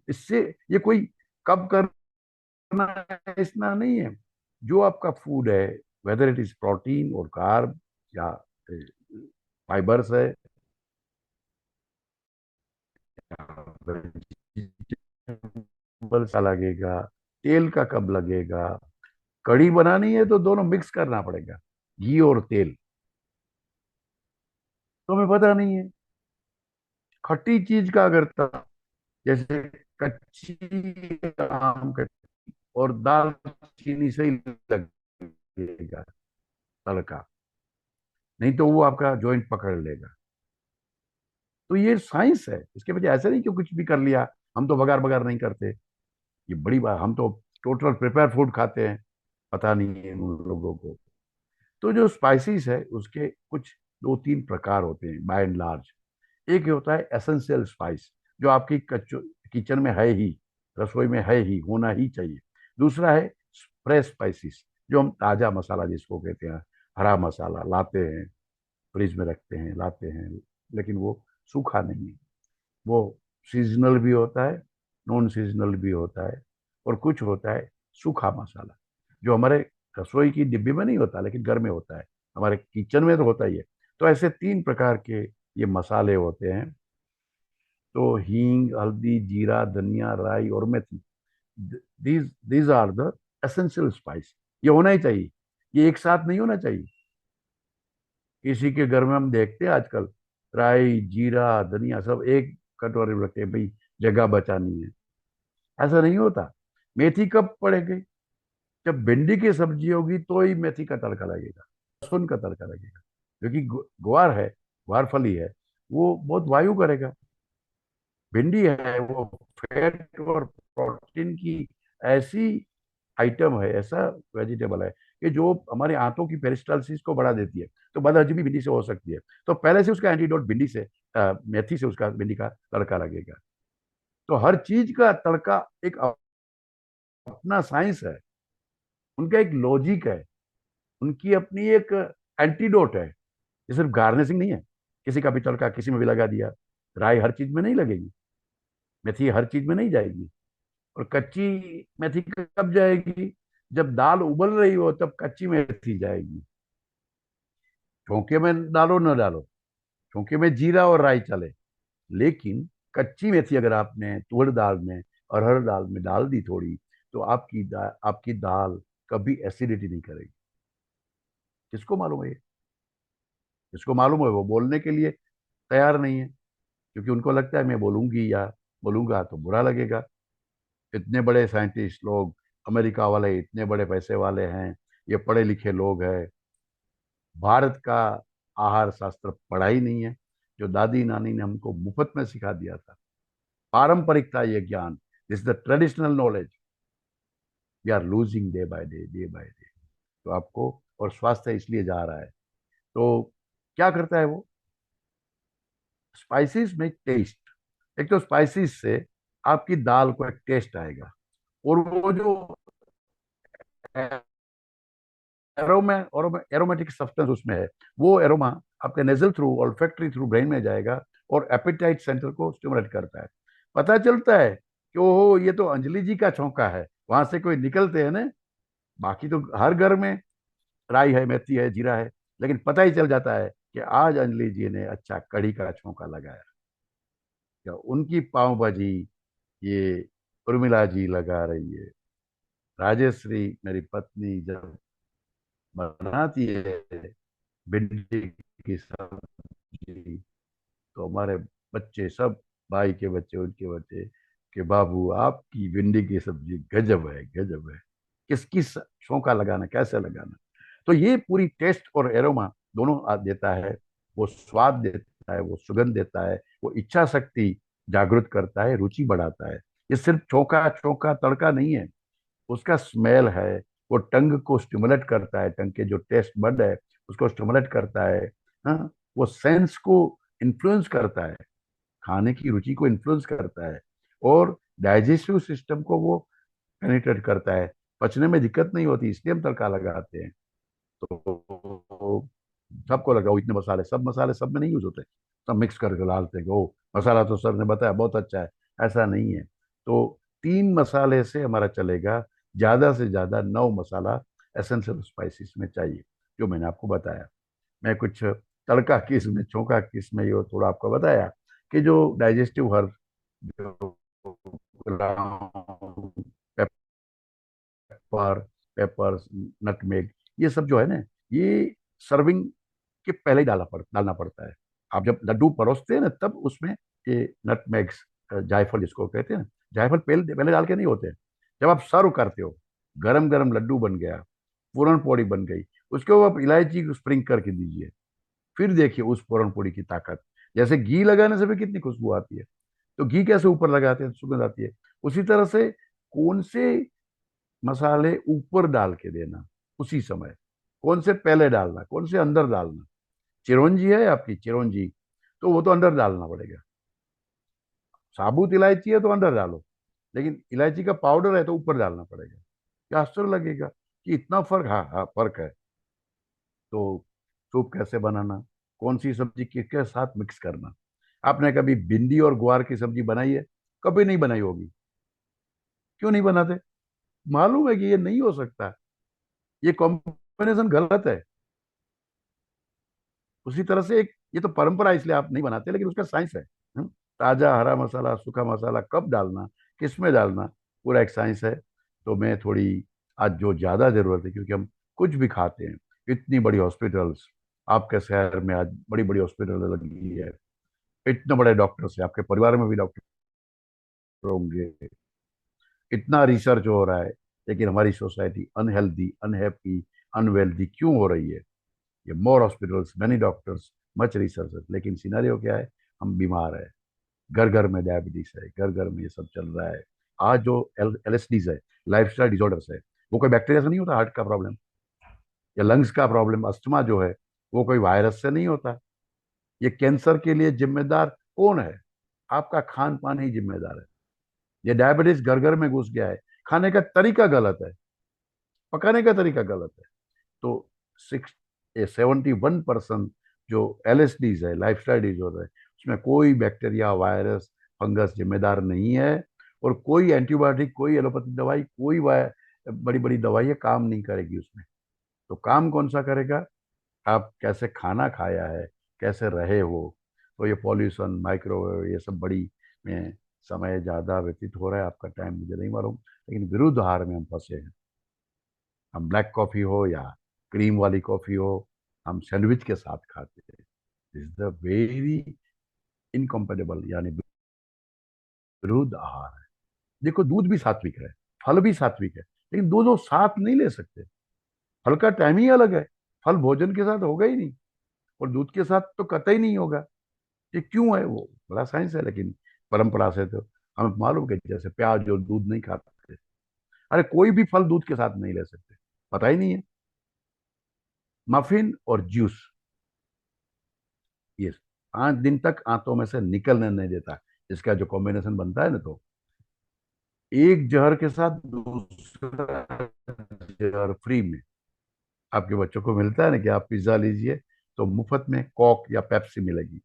इससे ये कोई कब करना है इतना नहीं है। जो आपका फूड है, वेदर इट इज प्रोटीन और कार्ब या फाइबर्स है, वेजिटेबल सा लगेगा, तेल का कब लगेगा। कढ़ी बनानी है तो दोनों मिक्स करना पड़ेगा, घी और तेल। तो हमें पता नहीं है। खट्टी चीज का अगर था, जैसे कच्ची आम का और दाल चीनी से ही लगेगा तड़का, नहीं तो वो आपका जॉइंट पकड़ लेगा। तो ये साइंस है, इसके वजह ऐसे नहीं कि कुछ भी कर लिया। हम तो बगार बगार नहीं करते, ये बड़ी बात। हम तो टोटल प्रिपेयर फूड खाते हैं, पता नहीं है उन लोगों को। तो जो स्पाइसेस है उसके कुछ दो तीन प्रकार होते हैं बाय एंड लार्ज। एक होता है एसेंशियल स्पाइस, जो आपकी किचन में है ही, रसोई में है ही, होना ही चाहिए। दूसरा है फ्रेश स्पाइसेस, जो हम ताजा मसाला जिसको कहते हैं, हरा मसाला लाते हैं, फ्रिज में रखते हैं, लाते हैं, लेकिन वो सूखा नहीं है। वो सीजनल भी होता है, नॉन सीजनल भी होता है। और कुछ होता है सूखा मसाला, जो हमारे रसोई की डिब्बी में नहीं होता लेकिन घर में होता है, हमारे किचन में तो होता ही है। तो ऐसे तीन प्रकार के ये मसाले होते हैं। तो हींग, हल्दी, जीरा, धनिया, राई और मेथी, these these are the essential spice. ये होना ही चाहिए, ये एक साथ नहीं होना चाहिए। किसी के घर में हम देखते हैं आजकल राई, जीरा, धनिया सब एक कटोरे में रखते हैं, भाई जगह बचानी है। ऐसा नहीं होता। मेथी कब पड़ेगी? जब भिंडी की सब्जी होगी तो ही मेथी का तड़का लगेगा, लहसुन का तड़का लगेगा। क्योंकि ग्वार है, ग्वार फली है, वो बहुत वायु करेगा। भिंडी है वो फैट और प्रोटीन की ऐसी आइटम है, ऐसा वेजिटेबल है कि जो हमारे आंतों की पेरिस्टालसिस को बढ़ा देती है। तो बदहजमी भिंडी से हो सकती है। तो पहले से उसका एंटीडोट भिंडी से, मेथी से उसका भिंडी का तड़का लगेगा। तो हर चीज का तड़का एक अपना साइंस है, उनका एक लॉजिक है, उनकी अपनी एक एंटीडोट है। ये सिर्फ गार्निशिंग नहीं है, किसी का भी तड़का किसी में भी लगा दिया। राई हर चीज में नहीं लगेगी, मेथी हर चीज में नहीं जाएगी। और कच्ची मेथी कब जाएगी? जब दाल उबल रही हो तब कच्ची मेथी जाएगी। चौके में डालो न डालो, चौके में जीरा और राई चले, लेकिन कच्ची मेथी अगर आपने तुअर दाल में, अरहर दाल में डाल दी थोड़ी, तो आपकी दाल कभी एसिडिटी नहीं करेगी। किसको मालूम है ये? जिसको मालूम है वो बोलने के लिए तैयार नहीं है, क्योंकि उनको लगता है मैं बोलूंगी या बोलूंगा तो बुरा लगेगा। इतने बड़े साइंटिस्ट लोग, अमेरिका वाले इतने बड़े पैसे वाले हैं, ये पढ़े लिखे लोग हैं, भारत का आहार शास्त्र पढ़ा ही नहीं है, जो दादी नानी ने हमको मुफ्त में सिखा दिया था। पारंपरिक था ये ज्ञान, this the traditional knowledge we are losing day by day, day by day. तो आपको, और स्वास्थ्य इसलिए जा रहा है। तो क्या करता है वो? स्पाइसेस में टेस्ट। एक तो स्पाइसेस से आपकी दाल को एक टेस्ट आएगा, और वो जो एरोमा एरोमेटिक सब्सटेंस उसमें है, वो एरोमा आपके nasal through, olfactory through brain में जाएगा और एपेटाइट सेंटर को स्टिमुलेट करता है। पता चलता है कि ओहो ये तो अंजलि जी का छौंका है, वहां से कोई निकलते हैं ना। बाकी तो हर घर में राई है, मेथी है, जीरा है, लेकिन पता ही चल जाता है कि आज अंजलि जी ने अच्छा कढ़ी का छौंका लगाया, या उनकी पाव भाजी ये उर्मिला जी लगा रही है। राजश्री मेरी पत्नी जब बनाती है भिंडी की सब्जी, तो हमारे बच्चे सब, भाई के बच्चे, उनके बच्चे, कि बाबू आपकी भिंडी की सब्जी गजब है, गजब है। किसकी छौंका लगाना, कैसे लगाना। तो ये पूरी टेस्ट और एरोमा दोनों देता है। वो स्वाद देता है, वो सुगंध देता है, वो इच्छा शक्ति जागृत करता है, रुचि बढ़ाता है। ये सिर्फ छौंका छौंका तड़का नहीं है, उसका स्मेल है, वो टंग को स्टिमुलेट करता है, टंग के जो टेस्ट बड है उसको स्टिमुलेट करता है। हाँ, वो सेंस को इन्फ्लुएंस करता है, खाने की रुचि को इन्फ्लुएंस करता है, और डाइजेस्टिव सिस्टम को वो पेनिट्रेट करता है। पचने में दिक्कत नहीं होती, इसलिए हम तड़का लगाते हैं। तो सबको लगा वो इतने मसाले सब में नहीं यूज होते, सब मिक्स करके डालते हैं कि ओ मसाला तो सर ने बताया बहुत अच्छा है। ऐसा नहीं है। तो 3 मसाले से हमारा चलेगा, ज्यादा से ज्यादा 9 मसाला एसेंशियल स्पाइसेस में चाहिए, जो मैंने आपको बताया। मैं कुछ तड़का किस में, छौंका किस में, ये थोड़ा आपको बताया कि जो डाइजेस्टिव हर्ब, जो पेपर पेपर्स, नटमेग, ये सब जो है ना, ये सर्विंग के पहले ही डालना पड़ता है। आप जब लड्डू परोसते हैं ना, तब उसमें ये नटमेग्स, जायफल जिसको कहते हैं ना, जायफल पहले पहले डाल के नहीं होते। जब आप सर्व करते हो, गरम गरम लड्डू बन गया, पूरन पोड़ी बन गई, उसके ऊपर आप इलायची स्प्रिंग करके दीजिए, फिर देखिए उस पूरन पोड़ी की ताकत। जैसे घी लगाने से भी कितनी खुशबू आती है, तो घी कैसे ऊपर लगाते हैं, सुगंध आती है। उसी तरह से कौन से मसाले ऊपर डाल के देना उसी समय, कौन से पहले डालना, कौन से अंदर डालना। चिरौंजी है आपकी, चिरौंजी, तो वो तो अंदर डालना पड़ेगा। साबुत इलायची है तो अंदर डालो, लेकिन इलायची का पाउडर है तो ऊपर डालना पड़ेगा। क्या आश्चर्य लगेगा कि इतना फर्क। हाँ हाँ, फर्क है। तो सूप कैसे बनाना, कौन सी सब्जी किसके साथ मिक्स करना। आपने कभी भिंडी और ग्वार की सब्जी बनाई है? कभी नहीं बनाई होगी। क्यों नहीं बनाते? मालूम है कि ये नहीं हो सकता, ये कॉम्बिनेशन गलत है। उसी तरह से एक, ये तो परंपरा इसलिए आप नहीं बनाते, लेकिन उसका साइंस है। ताजा हरा मसाला, सूखा मसाला कब डालना, किस में डालना, पूरा एक साइंस है। तो मैं थोड़ी, आज जो ज्यादा जरूरत है, क्योंकि हम कुछ भी खाते हैं, इतनी बड़ी हॉस्पिटल्स, आपके शहर में आज बड़ी बड़ी हॉस्पिटल लगी है, इतने बड़े डॉक्टर्स है, आपके परिवार में भी डॉक्टर होंगे, इतना रिसर्च हो रहा है, लेकिन हमारी सोसाइटी अनहेल्दी, अनहैप्पी, अनवेल्दी क्यों हो रही है? ये more hospitals, many doctors, much research, लेकिन सिनेरियो क्या है? हम बीमार है, घर घर में डायबिटीज है, घर घर में ये सब चल रहा है। आज जो LSDs है, लाइफस्टाइल डिसऑर्डर्स है, वो कोई बैक्टीरिया से नहीं होता, हार्ट का प्रॉब्लम या लंग्स का प्रॉब्लम, अस्थमा जो है, वो कोई वायरस से नहीं होता। ये कैंसर के लिए जिम्मेदार कौन है? आपका खान पान ही जिम्मेदार है। ये डायबिटीज घर घर में घुस गया है, खाने का तरीका गलत है, पकाने का तरीका गलत है। तो 71% जो LSDs है, लाइफस्टाइल डिसऑर्डर है, उसमें कोई बैक्टीरिया, वायरस, फंगस जिम्मेदार नहीं है। और कोई एंटीबायोटिक, कोई एलोपैथिक दवाई, कोई बड़ी बड़ी दवाई काम नहीं करेगी उसमें। तो काम कौन सा करेगा? आप कैसे खाना खाया है, कैसे रहे हो। तो ये पॉल्यूशन, माइक्रोवेव, ये सब बड़ी में समय ज़्यादा व्यतीत हो रहा है, आपका टाइम मुझे नहीं मालूम, लेकिन विरुद्ध आहार में हम फंसे हैं। हम ब्लैक कॉफ़ी हो या क्रीम वाली कॉफ़ी हो, हम सैंडविच के साथ खाते हैं। इज द वेरी इनकम्पेटेबल, यानी विरुद्ध आहार है। देखो, दूध भी सात्विक है, फल भी सात्विक है, लेकिन दोनों साथ नहीं ले सकते। फल का टाइम ही अलग है, फल भोजन के साथ होगा ही नहीं, और दूध के साथ तो कतई नहीं होगा। ये क्यों है, वो बड़ा साइंस है, लेकिन परंपरा से तो हमें मालूम है कि जैसे प्याज और दूध नहीं खाते। अरे कोई भी फल दूध के साथ नहीं ले सकते, पता ही नहीं है। मफिन और जूस, ये 5 दिन तक आंतों में से निकलने नहीं देता। इसका जो कॉम्बिनेशन बनता है ना, तो एक जहर के साथ दूसरा जहर फ्री में आपके बच्चों को मिलता है ना, कि आप पिज्जा लीजिए तो मुफ्त में कोक या पेप्सी मिलेगी।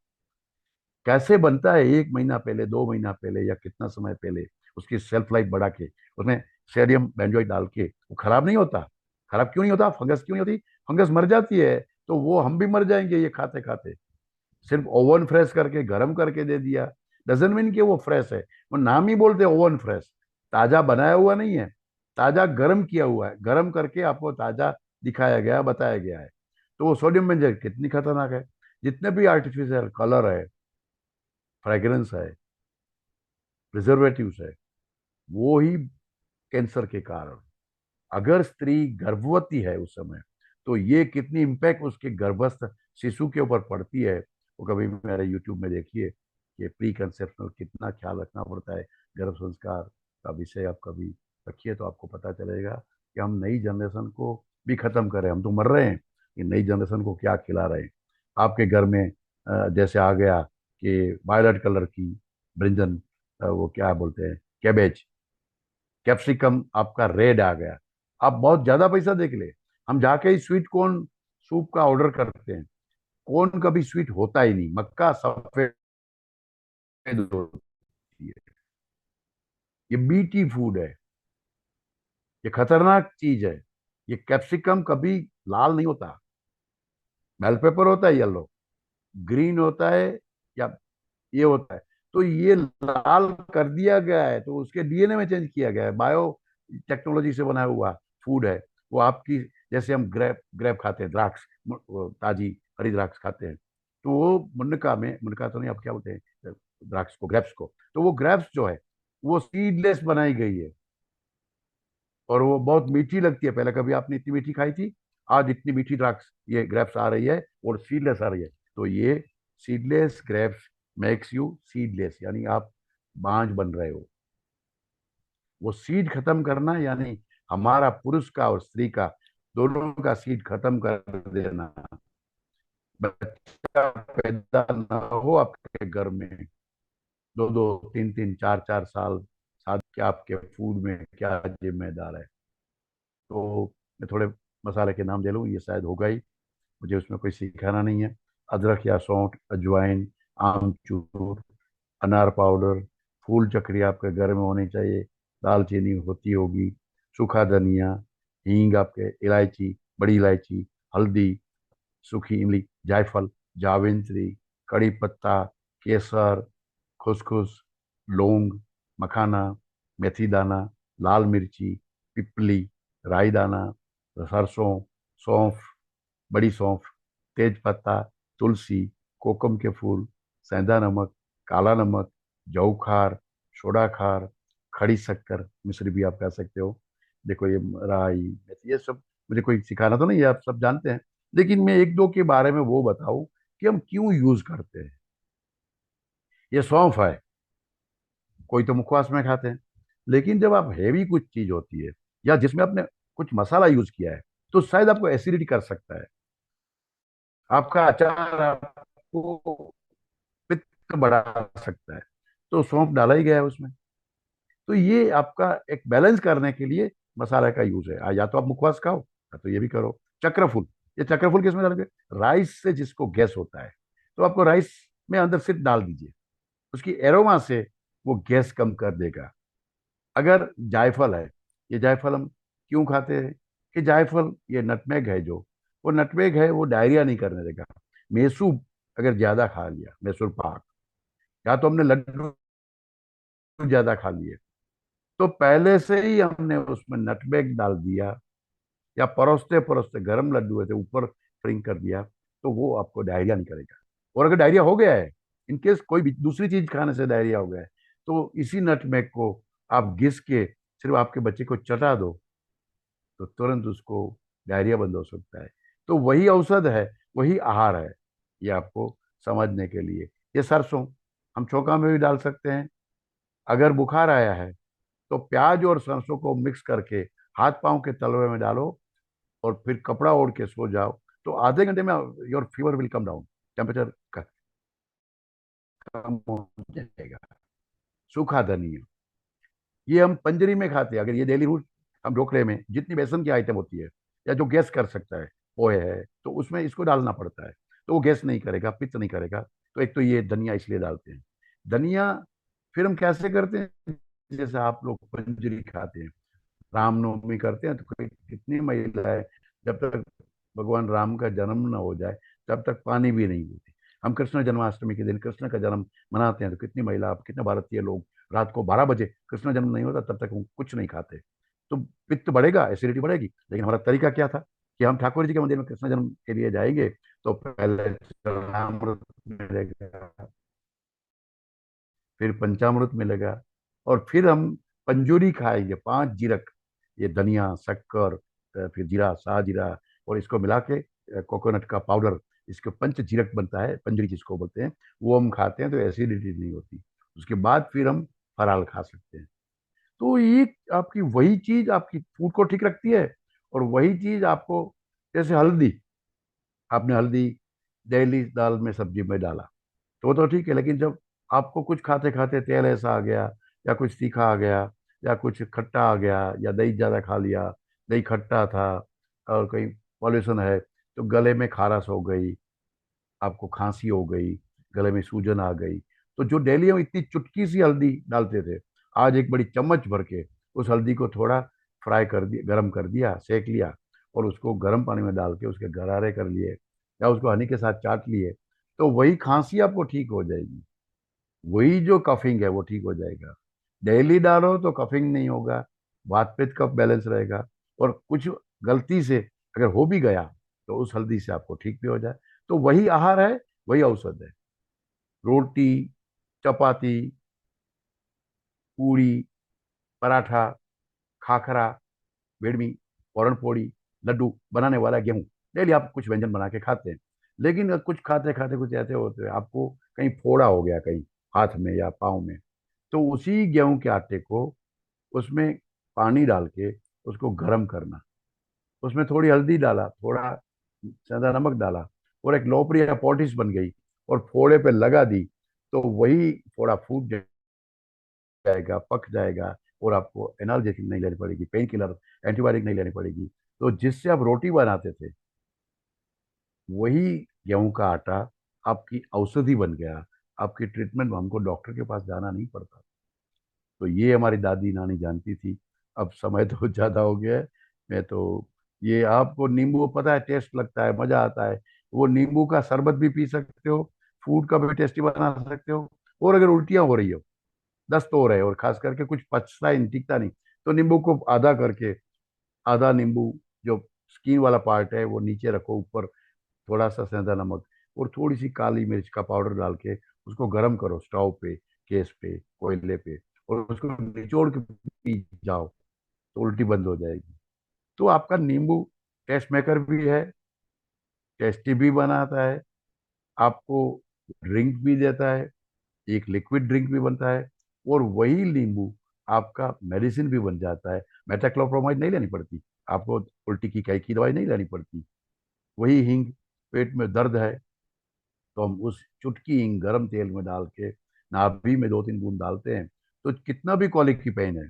कैसे बनता है? 1 महीना पहले, 2 महीना पहले, या कितना समय पहले उसकी शेल्फ लाइफ बढ़ा के उसमें सोडियम बेंजोएट डाल के, वो खराब नहीं होता। खराब क्यों नहीं होता? फंगस क्यों नहीं होती? फंगस मर जाती है, तो वो हम भी मर जाएंगे ये खाते खाते। सिर्फ ओवन फ्रेश करके गर्म करके दे दिया, डजन मीन कि वो फ्रेश है। वो नाम ही बोलते हैं ओवन फ्रेश, ताजा बनाया हुआ नहीं है, ताजा गर्म किया हुआ है, गर्म करके आपको ताजा दिखाया गया, बताया गया है। तो वो सोडियम बेंजोएट कितनी खतरनाक है। जितने भी आर्टिफिशियल कलर है, फ्रेग्रेंस है, प्रिजर्वेटिव्स है, वो ही कैंसर के कारण। अगर स्त्री गर्भवती है उस समय, तो ये कितनी इम्पैक्ट उसके गर्भस्थ शिशु के ऊपर पड़ती है, वो कभी मेरे यूट्यूब में देखिए कि प्री कंसेप्शनल कितना ख्याल रखना पड़ता है। गर्भ संस्कार का विषय आप कभी रखिए, तो आपको पता चलेगा कि हम नई जनरेशन को भी खत्म कर रहे हैं। हम तो मर रहे हैं, कि नई जनरेशन को क्या खिला रहे हैं। आपके घर में जैसे आ गया कि वायलेट कलर की ब्रिंजन, वो क्या बोलते हैं, कैबेज, कैप्सिकम आपका रेड आ गया, आप बहुत ज्यादा पैसा देख ले। हम जाके ही स्वीट कॉर्न सूप का ऑर्डर करते हैं, कॉर्न कभी स्वीट होता ही नहीं, मक्का सफेद होती है। ये मीठी फूड है, ये खतरनाक चीज है। ये कैप्सिकम कभी लाल नहीं होता। बेल पेपर होता है येलो, ग्रीन होता है, या ये होता है। तो ये लाल कर दिया गया है, तो उसके डीएनए में चेंज किया गया है। बायो टेक्नोलॉजी से बना हुआ फूड है वो आपकी। जैसे हम ग्रेप ग्रेप खाते हैं, द्राक्ष, वो ताजी हरी द्राक्ष खाते हैं, तो वो मुनक्का में, मुनक्का तो नहीं, आप क्या बोलते हैं द्राक्ष को, ग्रेप्स को, तो वो ग्रेप्स जो है वो सीडलेस बनाई गई है, और वो बहुत मीठी लगती है। पहले कभी आपने इतनी मीठी खाई थी? आज इतनी मीठी द्राक्ष, ये ग्रेप्स आ रही है, और सीडलेस आ रही है। तो ये seedless grapes makes you seedless, यानी आप बांझ बन रहे हो। वो सीड खत्म करना, यानी हमारा पुरुष का और स्त्री का दोनों का सीड खत्म कर देना। बच्चा पैदा ना हो आपके घर में, 2-2, 3-3, 4-4 साल साथ के आपके फूड में क्या जिम्मेदार है। तो मैं थोड़े मसाले के नाम दे लूँ, ये शायद होगा ही, मुझे उसमें कोई सिखाना नहीं है। अदरक या सौंठ, अजवाइन, आमचूर, अनार पाउडर, फूल चक्री आपके घर में होनी चाहिए, दालचीनी होती होगी, सूखा धनिया, हींग, आपके इलायची, बड़ी इलायची, हल्दी, सूखी इमली, जायफल, जावित्री, कड़ी पत्ता, केसर, खसखस, लौंग, मखाना, मेथी दाना, लाल मिर्ची, पिपली, राई दाना, सरसों, सौंफ, बड़ी सौंफ, तेज पत्ता, तुलसी, कोकम के फूल, सेंधा नमक, काला नमक, जौखार, सोडा खार, खड़ी शक्कर, मिश्री भी आप कह सकते हो। देखो ये राई, मेथी, ये सब मुझे कोई सिखाना तो नहीं है, आप सब जानते हैं। लेकिन मैं एक दो के बारे में वो बताऊं कि हम क्यों यूज करते हैं। ये सौंफ है, कोई तो मुखवास में खाते हैं, लेकिन जब आप हैवी कुछ चीज होती है, या जिसमें आपने कुछ मसाला यूज किया है, तो शायद आपको एसिडिटी कर सकता है। आपका अचार आपको पित्त बढ़ा सकता है, तो सौंफ डाला ही गया है उसमें। तो ये आपका एक बैलेंस करने के लिए मसाला का यूज है। या तो आप मुखवास खाओ, या तो ये भी करो। चक्रफूल, ये चक्रफूल किसमें डालोगे? राइस से जिसको गैस होता है, तो आपको राइस में अंदर सिर्फ डाल दीजिए, उसकी एरोमा से वो गैस कम कर देगा। अगर जायफल है, ये जायफल हम क्यों खाते हैं? कि जायफल, ये नटमेग है जो, वो नटमेग है, वो डायरिया नहीं करने देगा। मैसू अगर ज्यादा खा लिया, मैसूर पाक, या तो हमने लड्डू ज्यादा खा लिए, तो पहले से ही हमने उसमें नटमेग डाल दिया, या परोसते परोसते गर्म लड्डू है तो ऊपर स्प्रिंग कर दिया, तो वो आपको डायरिया नहीं करेगा। और अगर डायरिया हो गया है, इनकेस कोई भी दूसरी चीज खाने से डायरिया हो गया है, तो इसी नटमेग को आप घिस के सिर्फ आपके बच्चे को चटा दो, तो तुरंत उसको डायरिया बंद हो सकता है। तो वही औषध है, वही आहार है, ये आपको समझने के लिए। ये सरसों हम चौका में भी डाल सकते हैं। अगर बुखार आया है, तो प्याज और सरसों को मिक्स करके हाथ पांव के तलवे में डालो, और फिर कपड़ा ओढ़ के सो जाओ, तो आधे घंटे में your fever will come down, temperature कम हो जाएगा। सूखा धनिया, ये हम पंजरी में खाते हैं। अगर ये डेली रूट हम ढोकले में जितनी बेसन की आइटम होती है, या जो गैस कर सकता है, पोहे है, तो उसमें इसको डालना पड़ता है, तो वो गैस नहीं करेगा, पित्त नहीं करेगा। तो एक तो ये धनिया इसलिए डालते हैं। धनिया फिर हम कैसे करते हैं? जैसे आप लोग पंजरी खाते हैं, रामनवमी करते हैं, तो कितनी महिलाएं, जब तक भगवान राम का जन्म न हो जाए, तब तक पानी भी नहीं पीती। हम कृष्ण जन्माष्टमी के दिन कृष्ण का जन्म मनाते हैं, तो कितनी महिला, कितने भारतीय लोग रात को 12 बजे, कृष्ण जन्म नहीं होता तब तक हम कुछ नहीं खाते। तो पित्त बढ़ेगा, एसिडिटी बढ़ेगी। लेकिन हमारा तरीका क्या था कि हम ठाकुर जी के मंदिर में कृष्ण जन्म के लिए जाएंगे, तो पहले चरणामृत मिलेगा, फिर पंचामृत मिलेगा, और फिर हम पंजूरी खाएंगे, 5 जीरक, ये धनिया, शक्कर, फिर जीरा, साजीरा, और इसको मिला के कोकोनट का पाउडर, इसके पंच जीरक बनता है, पंजरी जिसको बोलते हैं, वो हम खाते हैं, तो एसिडिटी नहीं होती। उसके बाद फिर हम फराल खा सकते हैं। तो ये आपकी वही चीज आपकी फूड को ठीक रखती है, और वही चीज आपको, जैसे हल्दी, आपने हल्दी डेली दाल में सब्जी में डाला, तो ठीक है। लेकिन जब आपको कुछ खाते खाते तेल ऐसा आ गया, या कुछ तीखा आ गया, या कुछ खट्टा आ गया, या दही ज्यादा खा लिया, दही खट्टा था, और कहीं पॉल्यूशन है, तो गले में खारस हो गई, आपको खांसी हो गई, गले में सूजन आ गई, तो जो डेली हम इतनी चुटकी सी हल्दी डालते थे, आज एक बड़ी चम्मच भर के उस हल्दी को थोड़ा फ्राई कर दिया, गर्म कर दिया, सेक लिया, और उसको गर्म पानी में डाल के उसके गरारे कर लिए, या उसको हनी के साथ चाट लिए, तो वही खांसी आपको ठीक हो जाएगी। वही जो कफिंग है वो ठीक हो जाएगा। डेली डालो तो कफिंग नहीं होगा, वात पित्त का बैलेंस रहेगा। और कुछ गलती से अगर हो भी गया तो उस हल्दी से आपको ठीक भी हो जाए। तो वही आहार है, वही औषध है। रोटी, चपाती, पूरी, पराठा, खाखरा, बेड़मी, पुरण पोड़ी, लड्डू बनाने वाला गेहूं, डेली आप कुछ व्यंजन बना के खाते हैं। लेकिन कुछ खाते खाते कुछ ऐसे होते हैं, आपको कहीं फोड़ा हो गया, कहीं हाथ में या पाँव में, तो उसी गेहूं के आटे को उसमें पानी डाल के उसको गर्म करना, उसमें थोड़ी हल्दी डाला, थोड़ा ज्यादा नमक डाला, और एक लोपरी या पॉटिस बन गई, और फोड़े पे लगा दी, तो वही फोड़ा फूट जाएगा, पक जाएगा, और आपको एनाल्जेसिक नहीं लेनी पड़ेगी, पेन किलर, एंटीबायोटिक नहीं लेनी पड़ेगी। तो जिससे आप रोटी बनाते थे, वही गेहूं का आटा आपकी औषधि बन गया। आपकी ट्रीटमेंट में हमको डॉक्टर के पास जाना नहीं पड़ता। तो ये हमारी दादी नानी जानती थी। अब समय तो ज़्यादा हो गया है। मैं तो, ये आपको नींबू पता है, टेस्ट लगता है, मज़ा आता है। वो नींबू का शरबत भी पी सकते हो, फूड का भी टेस्टी बना सकते हो। और अगर उल्टियाँ हो रही हो, दस्त हो रहे और खास करके कुछ पचता ही नहीं, टिकता नहीं, तो नींबू को आधा करके, आधा नींबू, जो स्किन वाला पार्ट है वो नीचे रखो, ऊपर थोड़ा सा सेंधा नमक और थोड़ी सी काली मिर्च का पाउडर डाल के उसको गर्म करो स्टोव पे, गैस पे, कोयले पे, और उसको निचोड़ के पी जाओ, तो उल्टी बंद हो जाएगी। तो आपका नींबू टेस्ट मेकर भी है, टेस्टी भी बनाता है, आपको ड्रिंक भी देता है, एक लिक्विड ड्रिंक भी बनता है, और वही नींबू आपका मेडिसिन भी बन जाता है। मेटाक्लोप्रोमाइड नहीं लेनी पड़ती आपको, उल्टी की कई की दवाई नहीं लेनी पड़ती। वही हींग, पेट में दर्द है तो हम उस चुटकी हींग गर्म तेल में डाल के नाभि में 2-3 बूंद डालते हैं, तो कितना भी कॉलिक की पेन है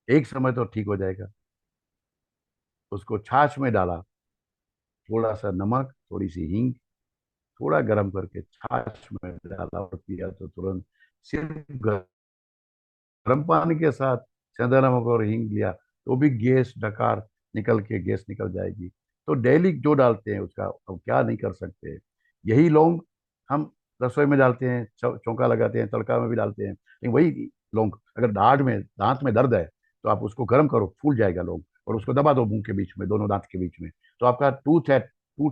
एक समय तो ठीक हो जाएगा। उसको छाछ में डाला, थोड़ा सा नमक, थोड़ी सी हींग, थोड़ा गर्म करके छाछ में डाला और पिया, तो तुरंत सिर्फ गर्म पानी के साथ सेंधा नमक और हींग लिया, तो भी गैस डकार निकल के गैस निकल जाएगी। तो डेली जो डालते हैं उसका अब क्या नहीं कर सकते। यही लौंग हम रसोई में डालते हैं, चौंका लगाते हैं, तड़का में भी डालते हैं, लेकिन वही लौंग अगर दांत में दर्द है, तो आप उसको गर्म करो, फूल जाएगा लौंग, और उसको दबा दो मुंह के बीच में, दोनों दांत के बीच में, तो आपका टूथ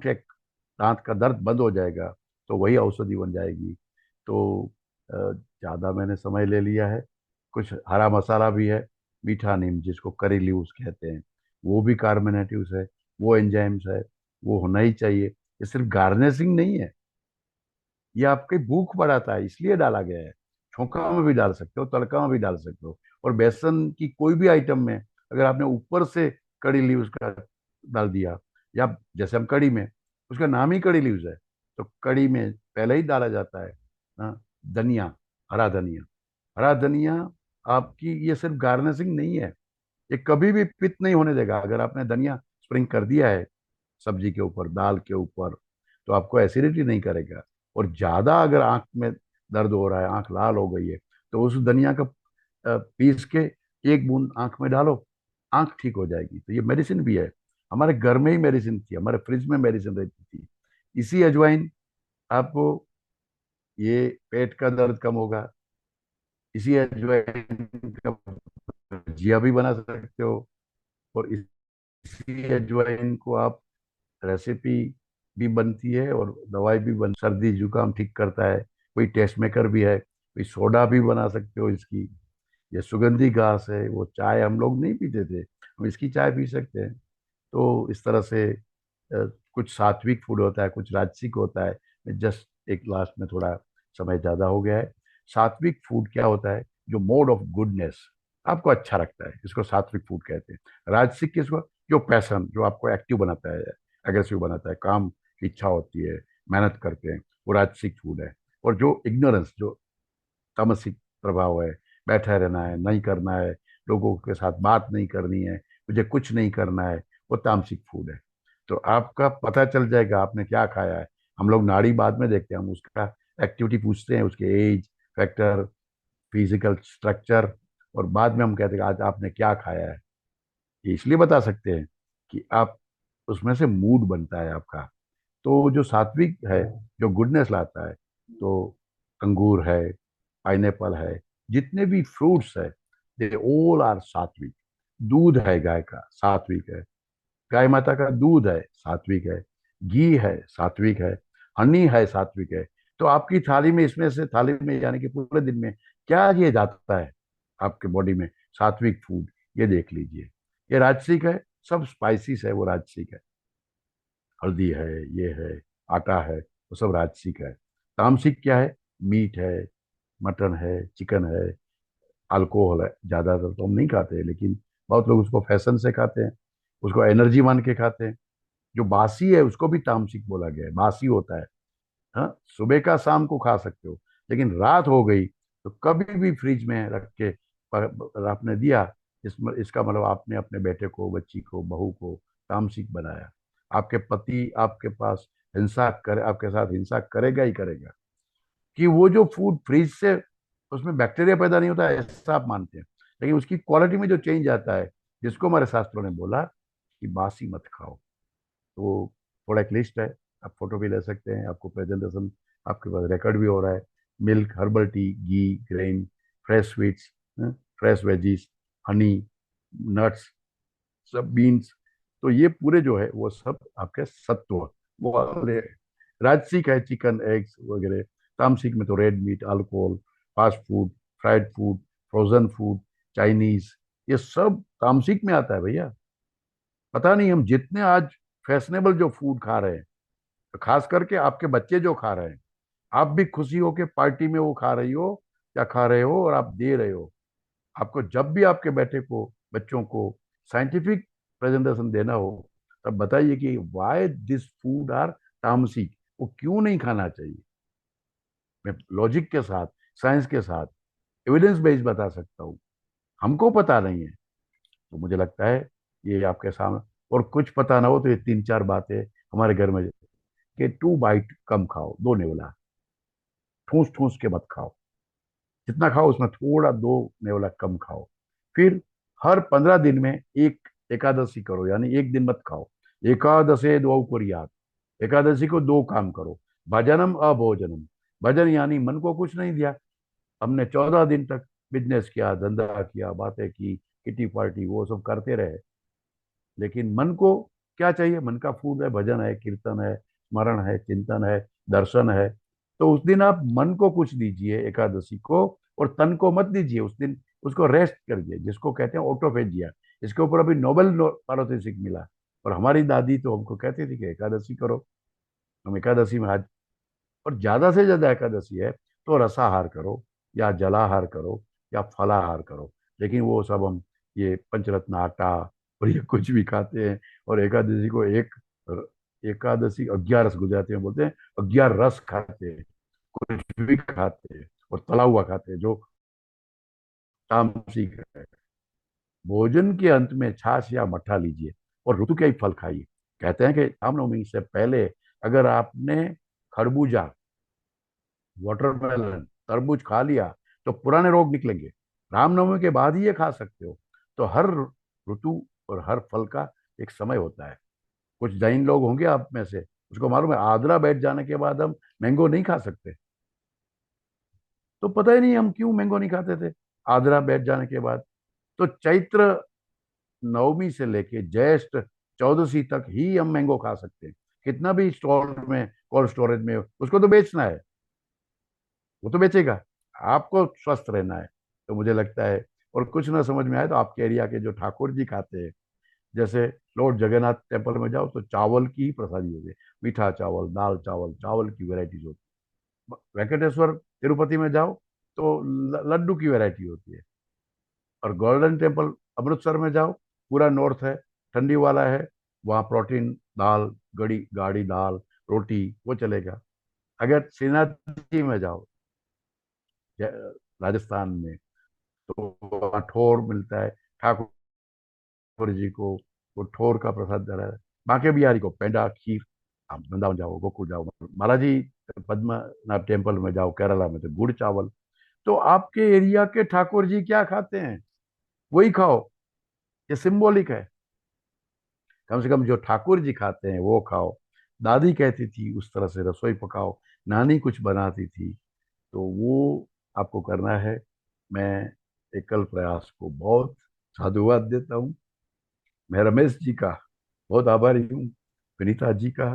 एक दांत का दर्द बंद हो जाएगा। तो वही औषधि बन जाएगी। तो ज्यादा मैंने समय ले लिया है। कुछ हरा मसाला भी है, मीठा नीम जिसको करी लीव्स कहते हैं, वो भी कार्बोनेटिव्स है, वो एंजाइम्स है, वो होना ही चाहिए। ये सिर्फ गार्निशिंग नहीं है, ये आपकी भूख बढ़ाता है, इसलिए डाला गया है। छोंका में भी डाल सकते हो, तड़का में भी डाल सकते हो, और बेसन की कोई भी आइटम में अगर आपने ऊपर से कड़ी लीव्स का डाल दिया, या जैसे हम कड़ी में, उसका नाम ही कड़ी लीव्स है, तो कड़ी में पहले ही डाला जाता है धनिया, हरा धनिया। हरा धनिया आपकी, ये सिर्फ गार्निशिंग नहीं है, ये कभी भी पित्त नहीं होने देगा। अगर आपने धनिया स्प्रिंग कर दिया है सब्जी के ऊपर, दाल के ऊपर, तो आपको एसिडिटी नहीं करेगा। और ज्यादा अगर आंख में दर्द हो रहा है, आंख लाल हो गई है, तो उस धनिया का पीस के 1 बूंद आंख में डालो, आंख ठीक हो जाएगी। तो ये मेडिसिन भी है। हमारे घर में ही मेडिसिन थी, हमारे फ्रिज में मेडिसिन रहती थी। इसी अजवाइन आपको ये पेट का दर्द कम होगा, इसी अजवाइन का भजिया भी बना सकते हो, और इसी अजवाइन को आप, रेसिपी भी बनती है और दवाई भी बन, सर्दी जुकाम ठीक करता है। कोई टेस्ट मेकर भी है, कोई सोडा भी बना सकते हो इसकी। ये सुगंधी घास है, वो चाय हम लोग नहीं पीते थे, हम इसकी चाय पी सकते हैं। तो इस तरह से कुछ सात्विक फूड होता है, कुछ राजसिक होता है। जस्ट एक लास्ट में थोड़ा समय ज़्यादा हो गया है। सात्विक फूड क्या होता है? जो मोड ऑफ गुडनेस आपको अच्छा लगता है, इसको सात्विक फूड कहते हैं। राजसिक किसको? जो पैशन, जो आपको एक्टिव बनाता है, एग्रेसिव बनाता है, काम की इच्छा होती है, मेहनत करते हैं, वो राजसिक फूड है। और जो इग्नोरेंस, जो तामसिक प्रभाव है, बैठा रहना है, नहीं करना है, लोगों के साथ बात नहीं करनी है, मुझे कुछ नहीं करना है, वो तामसिक फूड है। तो आपका पता चल जाएगा आपने क्या खाया है। हम लोग नाड़ी बाद में देखते हैं, हम उसका एक्टिविटी पूछते हैं, उसके एज फैक्टर, फिजिकल स्ट्रक्चर, और बाद में हम कहते हैं कि आज आपने क्या खाया है। ये इसलिए बता सकते हैं कि आप उसमें से मूड बनता है आपका। तो जो सात्विक है, जो गुडनेस लाता है, तो अंगूर है, पाइनएप्पल है, जितने भी फ्रूट्स है, दे ऑल आर सात्विक। दूध है गाय का, सात्विक है। गाय माता का दूध है, सात्विक है। घी है, सात्विक है। हनी है, सात्विक है। तो आपकी थाली में, इसमें से थाली में यानी कि पूरे दिन में क्या ये जाता है आपके बॉडी में, सात्विक फूड, ये देख लीजिए। ये राजसिक है, सब स्पाइसिस है, वो राजसिक है। हल्दी है, ये है, आटा है, वो सब राजसिक है। तामसिक क्या है? मीट है, मटन है, चिकन है, अल्कोहल है। ज्यादातर तो हम नहीं खाते हैं, लेकिन बहुत लोग उसको फैशन से खाते हैं, उसको एनर्जी मान के खाते हैं। जो बासी है उसको भी तामसिक बोला गया है, बासी होता है। हाँ, सुबह का शाम को खा सकते हो, लेकिन रात हो गई तो कभी भी फ्रिज में रख के आपने दिया, इसमें इसका मतलब आपने अपने बेटे को, बच्ची को, बहू को तामसिक बनाया। आपके पति आपके पास हिंसा करे, आपके साथ हिंसा करेगा ही करेगा। कि वो जो फूड फ्रिज से, उसमें बैक्टीरिया पैदा नहीं होता है ऐसा आप मानते हैं, लेकिन उसकी क्वालिटी में जो चेंज आता है, जिसको हमारे शास्त्रों ने बोला कि बासी मत खाओ। तो थोड़ा एक लिस्ट है, आप फोटो भी ले सकते हैं, आपको प्रेजेंटेशन आपके पास रिकॉर्ड भी हो रहा है। Milk, herbal tea, ghee, grain, fresh sweets, fresh veggies, honey, nuts, सब बीन्स। तो ये पूरे जो है वो सब आपके सत्व, वो वाले राजसिक है, चिकन, एग्स वगैरह। तामसिक में तो red meat, alcohol, fast food, fried food, frozen food, Chinese, ये सब तामसिक में आता है भैया। पता नहीं हम जितने आज फैशनेबल जो फूड खा रहे हैं, तो खास करके आपके बच्चे जो खा रहे हैं, आप भी खुशी हो के पार्टी में वो खा रही हो या खा रहे हो और आप दे रहे हो। आपको जब भी आपके बेटे को, बच्चों को साइंटिफिक प्रेजेंटेशन देना हो, तब बताइए कि वाई दिस फूड आर तामसिक, वो क्यों नहीं खाना चाहिए। मैं लॉजिक के साथ, साइंस के साथ, एविडेंस बेस्ड बता सकता हूँ। हमको पता नहीं है, तो मुझे लगता है ये आपके सामने। और कुछ पता ना हो तो ये तीन चार बातें हमारे घर में, कि 2 बाइट कम खाओ, 2 नेवला, ठूस ठूस के मत खाओ। जितना खाओ उसमें थोड़ा 2 नेवला कम खाओ। फिर हर 15 दिन में एक एकादशी करो, यानी एक दिन मत खाओ। एकादशे द्वौ कुर्यात्, एकादशी को 2 काम करो। भजनम अभोजनम, भजन यानी मन को कुछ नहीं दिया। हमने 14 दिन तक बिजनेस किया, धंधा किया, बातें की, किटी पार्टी, वो सब करते रहे, लेकिन मन को क्या चाहिए? मन का फूड है, भजन है, कीर्तन है, स्मरण है, चिंतन है, दर्शन है। तो उस दिन आप मन को कुछ दीजिए एकादशी को, और तन को मत दीजिए उस दिन। उसको रेस्ट करिए, जिसको कहते हैं ऑटोफेजिया। इसके ऊपर अभी नोबेल पारितोषिक मिला। और हमारी दादी तो हमको कहती थी कि एकादशी करो। हम एकादशी में आज, और ज्यादा से ज्यादा एकादशी है तो रसाहार करो, या जलाहार करो, या फलाहार करो। लेकिन वो सब हम ये पंचरत्न आटा और ये कुछ भी खाते हैं। और एकादशी को एकादशी 11 रस, गुजराती में बोलते हैं, 11 रस खाते हैं, कुछ भी खाते हैं, और तला हुआ खाते हैं, जो तामसिक है। भोजन के अंत में छाछ या मट्ठा लीजिए, और ऋतु के ही फल खाइए। कहते हैं कि रामनवमी से पहले अगर आपने खरबूजा, वाटरमेलन, तरबूज खा लिया, तो पुराने रोग निकलेंगे। रामनवमी के बाद ही ये खा सकते हो। तो हर ऋतु और हर फल का एक समय होता है। कुछ जैन लोग होंगे आप में से, उसको मालूम है आद्रा बैठ जाने के बाद हम मैंगो नहीं खा सकते। तो पता ही नहीं हम क्यों मैंगो नहीं खाते थे आद्रा बैठ जाने के बाद। तो चैत्र नवमी से लेके ज्येष्ठ चौदसी तक ही हम मैंगो खा सकते हैं। कितना भी स्टोर में, कोल्ड स्टोरेज में, उसको तो बेचना है, वो तो बेचेगा। आपको स्वस्थ रहना है। तो मुझे लगता है, और कुछ ना समझ में आए तो आपके एरिया के जो ठाकुर जी खाते हैं, जैसे लॉर्ड जगन्नाथ टेम्पल में जाओ तो चावल की ही प्रसादी होती है। मीठा चावल, दाल चावल, चावल की वेराइटीज होती है। वेंकटेश्वर तिरुपति में जाओ तो लड्डू की वैरायटी होती है। और गोल्डन टेम्पल अमृतसर में जाओ, पूरा नॉर्थ है, ठंडी वाला है, वहाँ प्रोटीन, दाल, गड़ी गाढ़ी दाल, रोटी, वो चलेगा। अगर श्रीनाथ जी में जाओ, राजस्थान में, तो वहाँ ठोर मिलता है। ठाकुर जी को वो ठोर का प्रसाद दे रहा है। बांके बिहारी को पेंडा, खीर। आप वृंदावन जाओ, गोकुल जाओ, बालाजी पद्मनाभ टेम्पल में जाओ, केरला में तो गुड़ चावल। तो आपके एरिया के ठाकुर जी क्या खाते हैं वही खाओ, ये सिंबॉलिक है। कम से कम जो ठाकुर जी खाते हैं वो खाओ। दादी कहती थी उस तरह से रसोई पकाओ, नानी कुछ बनाती थी, तो वो आपको करना है। मैं एकल प्रयास को बहुत साधुवाद देता हूँ। मैं रमेश जी का बहुत आभारी हूँ, विनीता जी का,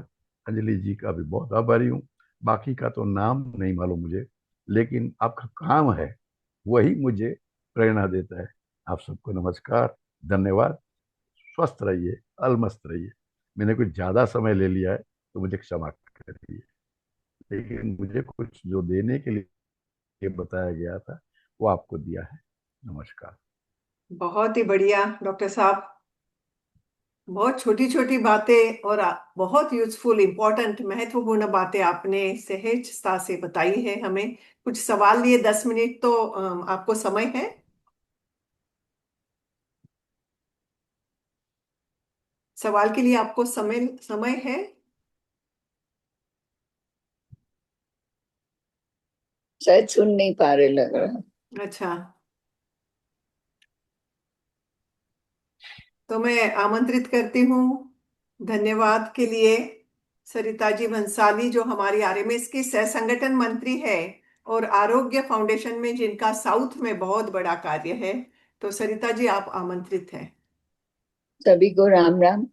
अंजलि जी का भी बहुत आभारी हूँ। बाकी का तो नाम नहीं मालूम मुझे, लेकिन आपका काम है वही मुझे प्रेरणा देता है। आप सबको नमस्कार, धन्यवाद। स्वस्थ रहिए, अलमस्त रहिए। मैंने कुछ ज्यादा समय ले लिया है तो मुझे क्षमा करिए, लेकिन मुझे कुछ जो देने के लिए बताया गया था वो आपको दिया है। नमस्कार। बहुत ही बढ़िया डॉक्टर साहब, बहुत छोटी छोटी बातें और बहुत यूजफुल, इंपॉर्टेंट, महत्वपूर्ण बातें आपने सहजता से बताई है हमें। कुछ सवाल लिए 10 मिनट तो आपको समय है? सवाल के लिए आपको समय समय है? शायद सुन नहीं पा रहे लग रहा। अच्छा, तो मैं आमंत्रित करती हूँ धन्यवाद के लिए सरिता जी भंसाली, जो हमारी आरएमएस की सह संगठन मंत्री है और आरोग्य फाउंडेशन में जिनका साउथ में बहुत बड़ा कार्य है। तो सरिता जी, आप आमंत्रित हैं। सभी को Ram Ram.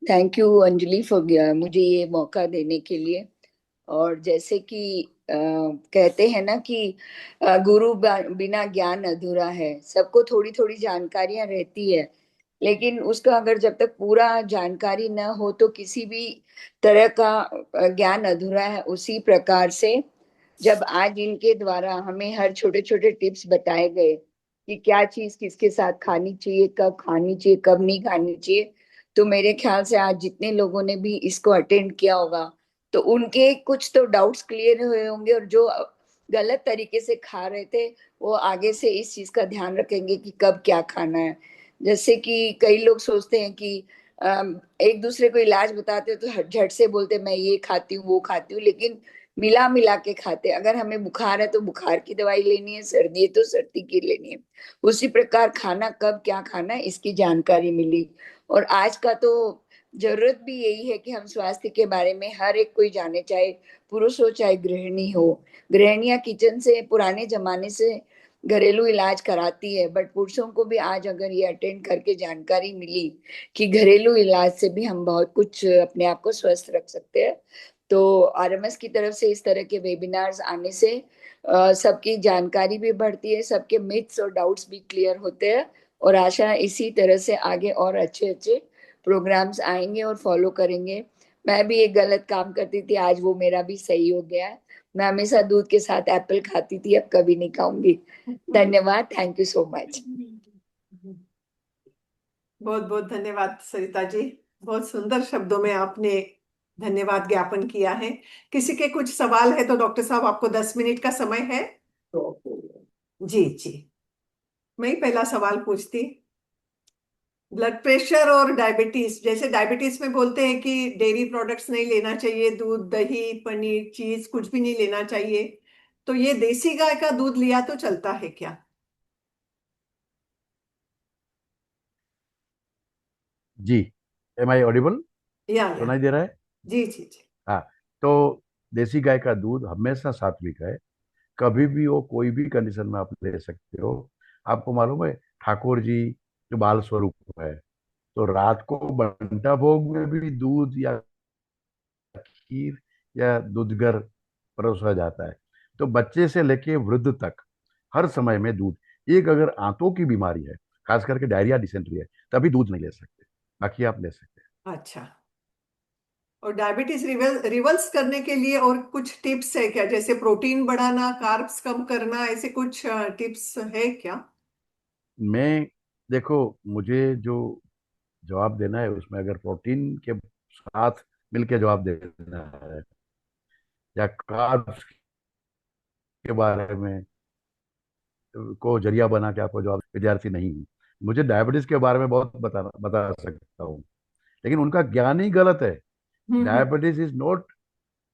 Thank you Anjali for मुझे ये मौका देने के लिए। और जैसे कि कहते हैं ना कि बिना ज्ञान अधूरा है। सबको थोड़ी थोड़ी जानकारियां रहती है, लेकिन उसका अगर जब तक पूरा जानकारी न हो तो किसी भी तरह का ज्ञान अधूरा है। उसी प्रकार से जब आज इनके द्वारा हमें हर छोटे छोटे टिप्स बताए गए कि क्या चीज किसके साथ खानी चाहिए, कब खानी चाहिए, कब नहीं खानी चाहिए, तो मेरे ख्याल से आज जितने लोगों ने भी इसको अटेंड किया होगा तो उनके कुछ तो डाउट्स क्लियर हुए होंगे, और जो गलत तरीके से खा रहे थे वो आगे से इस चीज का ध्यान रखेंगे कि कब क्या खाना है। जैसे कि कई लोग सोचते हैं कि एक दूसरे को इलाज बताते हो तो झट से बोलते मैं ये खाती हूँ वो खाती हूँ, लेकिन मिला मिला के खाते। अगर हमें बुखार है तो बुखार की दवाई लेनी है, सर्दी है तो सर्दी की लेनी है। उसी प्रकार खाना कब क्या खाना है इसकी जानकारी मिली। और आज का तो जरूरत भी यही है कि हम स्वास्थ्य के बारे में हर एक कोई जाने, चाहे पुरुष हो चाहे गृहिणी हो। गृहिणियां किचन से पुराने जमाने से घरेलू इलाज कराती है, बट पुरुषों को भी आज अगर ये अटेंड करके जानकारी मिली कि घरेलू इलाज से भी हम बहुत कुछ अपने आप को स्वस्थ रख सकते हैं, तो आरएमएस की तरफ से इस तरह के वेबिनार्स आने से सबकी जानकारी भी बढ़ती है, सबके मिथ्स और डाउट्स भी क्लियर होते हैं। और आशा है इसी तरह से आगे और अच्छे अच्छे प्रोग्राम्स आएंगे और फॉलो करेंगे। मैं भी एक गलत काम करती थी, आज वो मेरा भी सही हो गया है। मैं हमेशा दूध के साथ एप्पल खाती थी, अब कभी नहीं खाऊंगी। धन्यवाद, थैंक यू सो मच। बहुत बहुत धन्यवाद सरिता जी, बहुत सुंदर शब्दों में आपने धन्यवाद ज्ञापन किया है। किसी के कुछ सवाल है तो डॉक्टर साहब, आपको 10 मिनट का समय है? जी जी, मैं ही पहला सवाल पूछती। ब्लड प्रेशर और डायबिटीज, जैसे डायबिटीज में बोलते हैं कि डेयरी प्रोडक्ट्स नहीं लेना चाहिए, दूध दही पनीर चीज कुछ भी नहीं लेना चाहिए, तो ये देसी गाय का दूध लिया तो चलता है क्या? जी, एम आई ऑडिबल? या सुनाई दे रहा है? जी जी जी। हाँ। तो देसी गाय का दूध हमेशा सात्विक है। कभी भी वो कोई भी कंडीशन में आप ले सकते हो। आपको मालूम है ठाकुर जी जो बाल स्वरूप है, तो रात को बंटा भोग में भी दूध या खीर या दूधगर परोसा जाता है। तो बच्चे से लेके वृद्ध तक हर समय में दूध। एक अगर आंतों की बीमारी है, खास करके डायरिया डिसेंट्री है, तभी दूध नहीं ले सकते, बाकी आप ले सकते हैं। अच्छा, और डायबिटीज रिवर्स करने के लिए और कुछ टिप्स है क्या, जैसे प्रोटीन बढ़ाना, कार्ब्स कम करना, ऐसे कुछ टिप्स है क्या? मैं देखो, मुझे जो जवाब देना है उसमें अगर प्रोटीन के साथ मिलके जवाब देना है या कार्ब्स के बारे में को जरिया बना के आपको जवाब, विद्यार्थी नहीं हूँ। मुझे डायबिटीज के बारे में बहुत बता सकता हूँ, लेकिन उनका ज्ञान ही गलत है। Hmm. Diabetes is not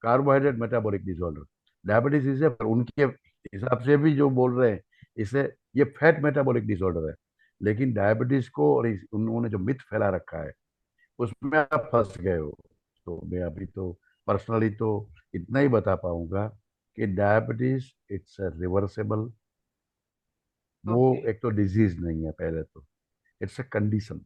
carbohydrate metabolic disorder. Diabetes इसे उनके हिसाब से भी जो बोल रहे हैं इसे, ये फैट मेटाबॉलिक डिसऑर्डर है। लेकिन डायबिटीज को और उन्होंने जो मिथ फैला रखा है उसमें आप फंस गए हो। तो मैं अभी तो पर्सनली तो इतना ही बता पाऊंगा कि डायबिटीज इट्स रिवर्सेबल। वो ओके। एक तो डिजीज नहीं है, पहले तो इट्स अ कंडीशन।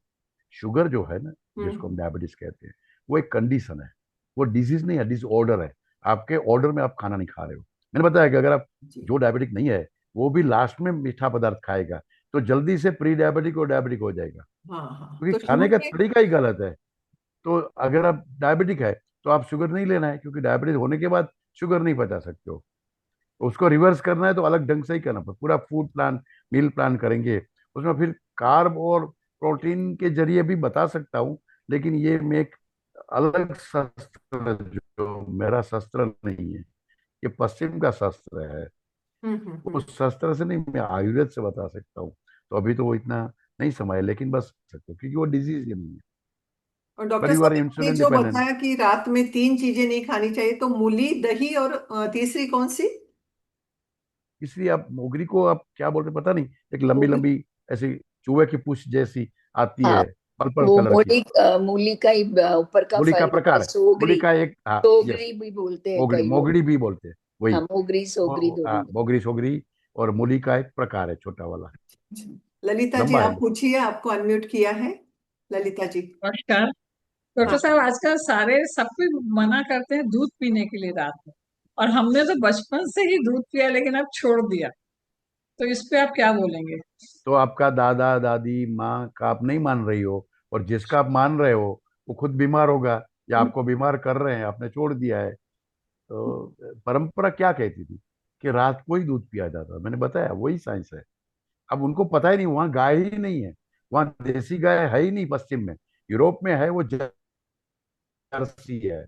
शुगर जो है ना, जिसको हम हम्म। डायबिटीज कहते हैं, वो एक कंडीशन है, वो डिजीज नहीं है, डिसऑर्डर है। आपके ऑर्डर में आप खाना नहीं खा रहे हो। मैंने बताया कि अगर आप, जी। जो डायबिटिक नहीं है वो भी लास्ट में मीठा पदार्थ खाएगा तो जल्दी से प्री डायबिटिक और डायबिटिक हो जाएगा, हाँ हाँ, क्योंकि तो खाने शुरू का में। तरीका ही गलत है। तो अगर आप डायबिटिक है तो आप शुगर नहीं लेना है, क्योंकि डायबिटीज होने के बाद शुगर नहीं पचा सकते हो। उसको रिवर्स करना है तो अलग ढंग से ही करना पड़ेगा। पूरा फूड प्लान, मील प्लान करेंगे, उसमें फिर कार्ब और प्रोटीन के जरिए भी बता सकता हूँ। लेकिन ये मैं एक अलग शस्त्र, जो मेरा शस्त्र नहीं है, ये पश्चिम का शस्त्र है। हम्म। उस शस्त्र से नहीं, मैं आयुर्वेद से बता सकता हूँ। तो अभी तो वो इतना नहीं समय है, लेकिन बस सकते हो, क्योंकि वो डिजीज ही नहीं है। और बट डॉक्टर यू आर साहब, आपने इंसुलिन जो डिपेंडेंट। बताया कि रात में 3 चीजें नहीं खानी चाहिए, तो मूली, दही और तीसरी कौन सी? इसलिए आप मोगरी को आप क्या बोलते हैं पता नहीं, एक लंबी मोगरी। लंबी ऐसी चूहे की पूंछ जैसी आती हाँ, है, पर्पल वो कलर की। मूली का ही ऊपर का मूली का फल होता है, प्रकार है, मूली सोगरी। का एक, हाँ यस, सोगरी भी बोलते हैं मोगरी, कई लोग। मोगड़ी भी बोलते हैं वही। हाँ, मोगरी सोगरी दोनों बोलते मोगरी सोगरी, और मूली का एक प्रकार है छोटा वाला, अच्छा। ललिता जी, लंबा है। आप पूछिए, आपको अनम्यूट किया है। ललिता जी। नमस्कार डॉक्टर हाँ। साहब। आजकल सारे सब कोई मना करते हैं दूध पीने के लिए रात में, और हमने तो बचपन से ही दूध पिया लेकिन अब छोड़ दिया। तो इस पे आप क्या बोलेंगे? तो आपका दादा दादी माँ का आप नहीं मान रही हो, और जिसका आप मान रहे हो वो खुद बीमार होगा, या आपको बीमार कर रहे हैं, आपने छोड़ दिया है। तो परंपरा क्या कहती थी कि रात को ही दूध पिया जाता, मैंने बताया वही साइंस है। अब उनको पता ही नहीं, वहां गाय ही नहीं है, वहां देसी गाय है ही नहीं पश्चिम में। यूरोप में है वो जर्सी है।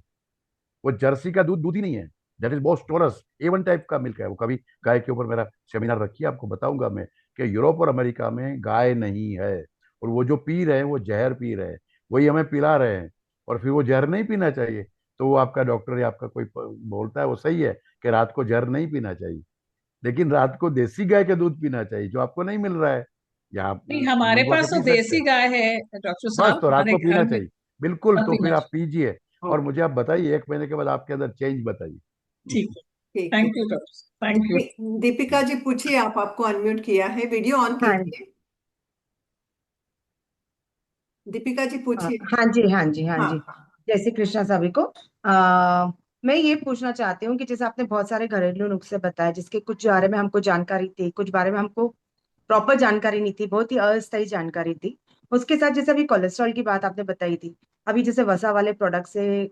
वो जर्सी का दूध दूध ही नहीं है। दैट इज बहुत टोरस A1 टाइप का मिल्क है वो। कभी गाय के ऊपर मेरा सेमिनार रखिए, आपको बताऊंगा मैं कि यूरोप और अमेरिका में गाय नहीं है। और वो जो पी रहे हैं वो जहर पी रहे हैं, वही हमें पिला रहे हैं। और फिर वो जहर नहीं पीना चाहिए। तो वो आपका डॉक्टर या आपका कोई बोलता है वो सही है कि रात को जहर नहीं पीना चाहिए, लेकिन रात को देसी गाय का दूध पीना चाहिए जो आपको नहीं मिल रहा है, या आप नहीं, हमारे मंगवा के पास तो पी सकते देसी हैं। गाय है डॉक्टर बस साहब, तो रात हमारे को घर पीना में। चाहिए, बिल्कुल। तब तो पीना फिर आप चाहिए। पीजिए, और मुझे आप बताइए 1 महीने के बाद आपके अंदर चेंज बताइए। ठीक है। ठीक है। Thank you doctor, thank you. Deepika ji पूछिए, आप, आपको अनम्यूट किया है, वीडियो ऑन हाँ कीजिए। दीपिका जी हाँ पूछिए। हाँ जी, हाँ जी, हाँ हाँ जी। हाँ। जय श्री कृष्णा सभी को। मैं ये पूछना चाहती हूँ कि जैसे आपने बहुत सारे घरेलू नुस्खे बताए, जिसके कुछ बारे में हमको जानकारी थी, कुछ बारे में हमको प्रॉपर जानकारी नहीं थी, बहुत ही अस्थायी जानकारी थी। उसके साथ जैसे अभी कोलेस्ट्रॉल की बात आपने बताई थी, अभी जैसे वसा वाले प्रोडक्ट्स से,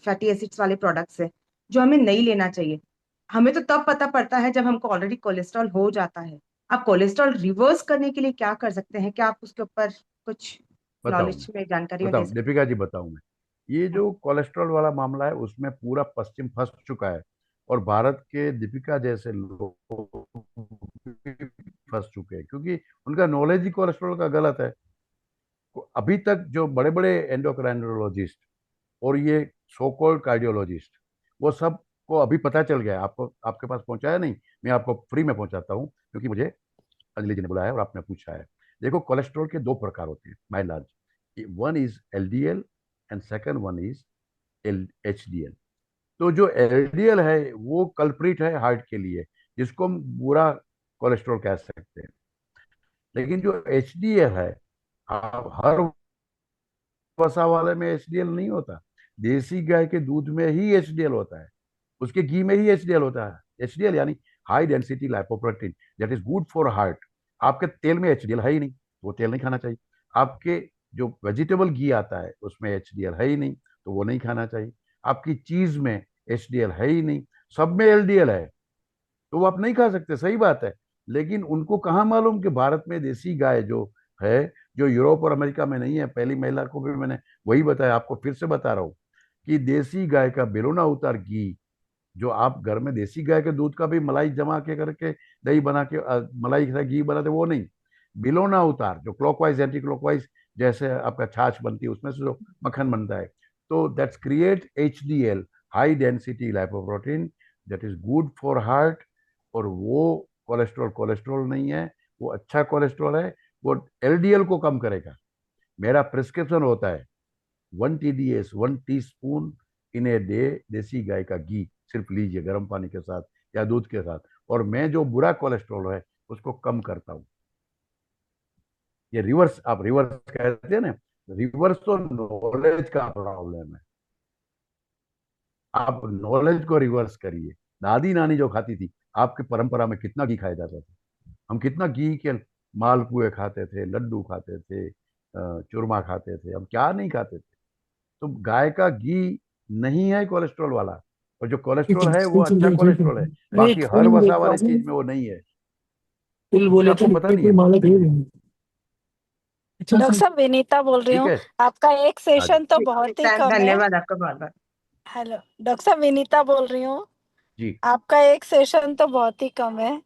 फैटी एसिड्स वाले प्रोडक्ट्स से, जो हमें नहीं लेना चाहिए। हमें तो तब पता पड़ता है जब हमको ऑलरेडी कोलेस्ट्रॉल हो जाता है। आप कोलेस्ट्रॉल रिवर्स करने के लिए क्या कर सकते हैं? क्या आप उसके ऊपर कुछ बताऊं मैं, नॉलेज में जानकारी में दे बताऊं सकते दीपिका जी, बताऊं मैं। ये हैं? जो कोलेस्ट्रॉल वाला मामला है उसमें पूरा पश्चिम फंस चुका है, और भारत के दीपिका जैसे लोग भी फंस चुके हैं, क्योंकि उनका नॉलेज ही कोलेस्ट्रॉल का गलत है। अभी तक जो बड़े बड़े एंडोक्राइनोलॉजिस्ट और ये सो कॉल्ड कार्डियोलॉजिस्ट, वो सब को अभी पता चल गया है। आपको, आपके पास पहुंचाया नहीं, मैं आपको फ्री में पहुंचाता हूँ, क्योंकि मुझे अंजलि जी ने बुलाया और आपने पूछा है। देखो, कोलेस्ट्रॉल के 2 प्रकार होते हैं by large. One is LDL and second one is HDL। तो जो LDL है वो कल्प्रिट है हार्ट के लिए, जिसको हम बुरा कोलेस्ट्रॉल कह सकते हैं। लेकिन जो HDL है, आप हर वसा वाले में HDL नहीं होता। देसी गाय के दूध में ही HDL होता है, उसके घी में ही HDL होता है। HDL यानी high density lipoprotein, that is good for heart. आपके तेल में HDL है ही नहीं, वो तेल नहीं खाना चाहिए। आपके जो वेजिटेबल घी आता है उसमें HDL है ही नहीं, तो वो नहीं खाना चाहिए। आपकी चीज में HDL है ही नहीं, सब में LDL है, तो वो आप नहीं खा सकते, सही बात है। लेकिन उनको कहाँ मालूम कि भारत में देसी गाय जो है, जो यूरोप और अमेरिका में नहीं है। पहली महिला को भी मैंने वही बताया, आपको फिर से बता रहा हूँ कि देसी गाय का बेलोना उतार घी, जो आप घर में देसी गाय के दूध का भी मलाई जमा के करके दही बना के मलाई का घी बनाते, वो नहीं। बिलोना उतार जो क्लॉकवाइज एंटी क्लॉकवाइज जैसे आपका छाछ बनती है, उसमें से जो मक्खन बनता है, तो that's create HDL, high density lipoprotein, that is good for heart. और वो कोलेस्ट्रॉल कोलेस्ट्रॉल नहीं है, वो अच्छा कोलेस्ट्रॉल है, वो LDL को कम करेगा। मेरा प्रिस्क्रिप्शन होता है 1 TDS, 1 teaspoon in a day, देसी गाय का घी सिर्फ लीजिए गर्म पानी के साथ या दूध के साथ, और मैं जो बुरा कोलेस्ट्रॉल है उसको कम करता हूँ। ये रिवर्स, आप रिवर्स कहते हैं ना, रिवर्स तो नॉलेज का प्रॉब्लम है। आप नॉलेज को रिवर्स करिए। दादी नानी जो खाती थी, आपकी परंपरा में कितना घी खाया जाता था, हम कितना घी के मालपुए खाते थे, लड्डू खाते थे, चूरमा खाते थे, हम क्या नहीं खाते थे। तो गाय का घी नहीं है कोलेस्ट्रॉल वाला, और जो कोलेस्ट्रॉल है वो अच्छा कोलेस्ट्रॉल है, बाकी हर वसा वाली चीज में वो नहीं है। ये आपको पता नहीं है। डॉक्टर साहब विनीता बोल रही ठीक हूँ। है, आपका एक हाँ जी, सेशन तो बहुत ही कम है। धन्यवाद आपका बहुत बहुत। हेलो डॉक्टर साहब, विनीता बोल रही हूँ। जी आपका एक सेशन तो बहुत ही कम है,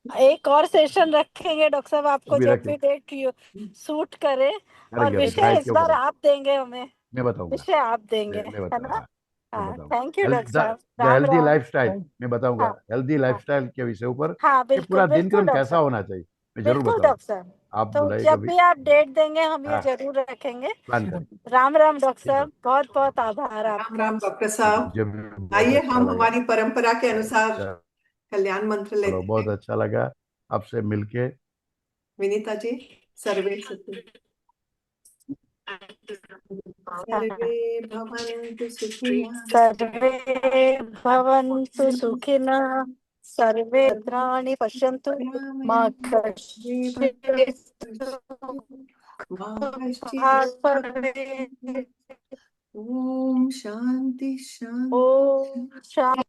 एक और सेशन रखेंगे डॉक्टर साहब, आपको अभी जब रखें, भी डेट सूट करे। और करेंगे विषय डाइट इस के बार ऊपर आप देंगे हमें, मैं बताऊंगा, विषय आप देंगे, मैं है बताऊंगा, ना? हाँ, मैं हाँ, बताऊंगा। थैंक यू डॉक्टर साहब। The Ram healthy Ram. Lifestyle मैं बताऊंगा, हाँ हेल्दी हाँ लाइफस्टाइल के विषय ऊपर हाँ, कि बिल्कुल पूरा बिल्कुल दिनक्रम डॉक्टर कैसा साहब, होना चाहिए मैं जरूर बिल्कुल बताऊंगा। डॉक्टर साहब। आप तो बुलाए जब कभी, भी आप डेट देंगे हम ये हाँ, जरूर रखेंगे। प्लान करें। राम राम डॉक्टर ठीक है, साहब, बहुत बहुत आभार राम आपका। राम डॉक्टर साहब। मुझे भी बहुत आइए अच्छा हम लगा। हमारी परंपरा के अनुसार कल्याण मंत्र चलो, लेते बहुत हैं। अच्छा लगा आपसे मिलके। विनीता जी, सर्वे सुखिनः। सर्वे भवन्तु सुखिनः, सर्वे भवन्तु सुखिनः, सर्वे भद्राणि पश्यन्तु, मा सर्वे कश्चित् मा कश्चित् दुःखात् भवेत्। ओम शांति शांति। ओम शांति।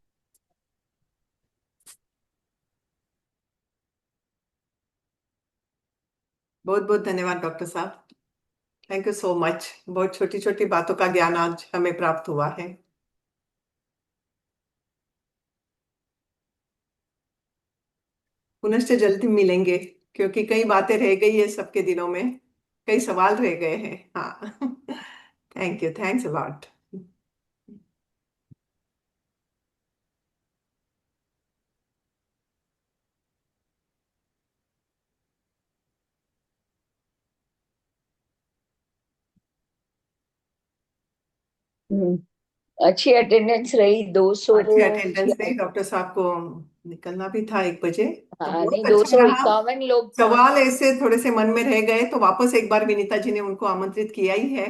बहुत बहुत धन्यवाद डॉक्टर साहब, थैंक यू सो मच। बहुत छोटी छोटी बातों का ज्ञान आज हमें प्राप्त हुआ है। पुनश्च जल्दी मिलेंगे, क्योंकि कई बातें रह गई है सबके दिलों में, कई सवाल रह गए हैं। हाँ thank you, thanks a lot. अच्छी अटेंडेंस रही, 200। अच्छी अटेंडेंस रही। डॉक्टर साहब को निकलना भी था 1 बजे, तो हाँ बहुत नहीं, अच्छा रहा। 251 लोग था। सवाल ऐसे थोड़े से मन में रह गए तो वापस एक बार विनीता जी ने उनको आमंत्रित किया ही है।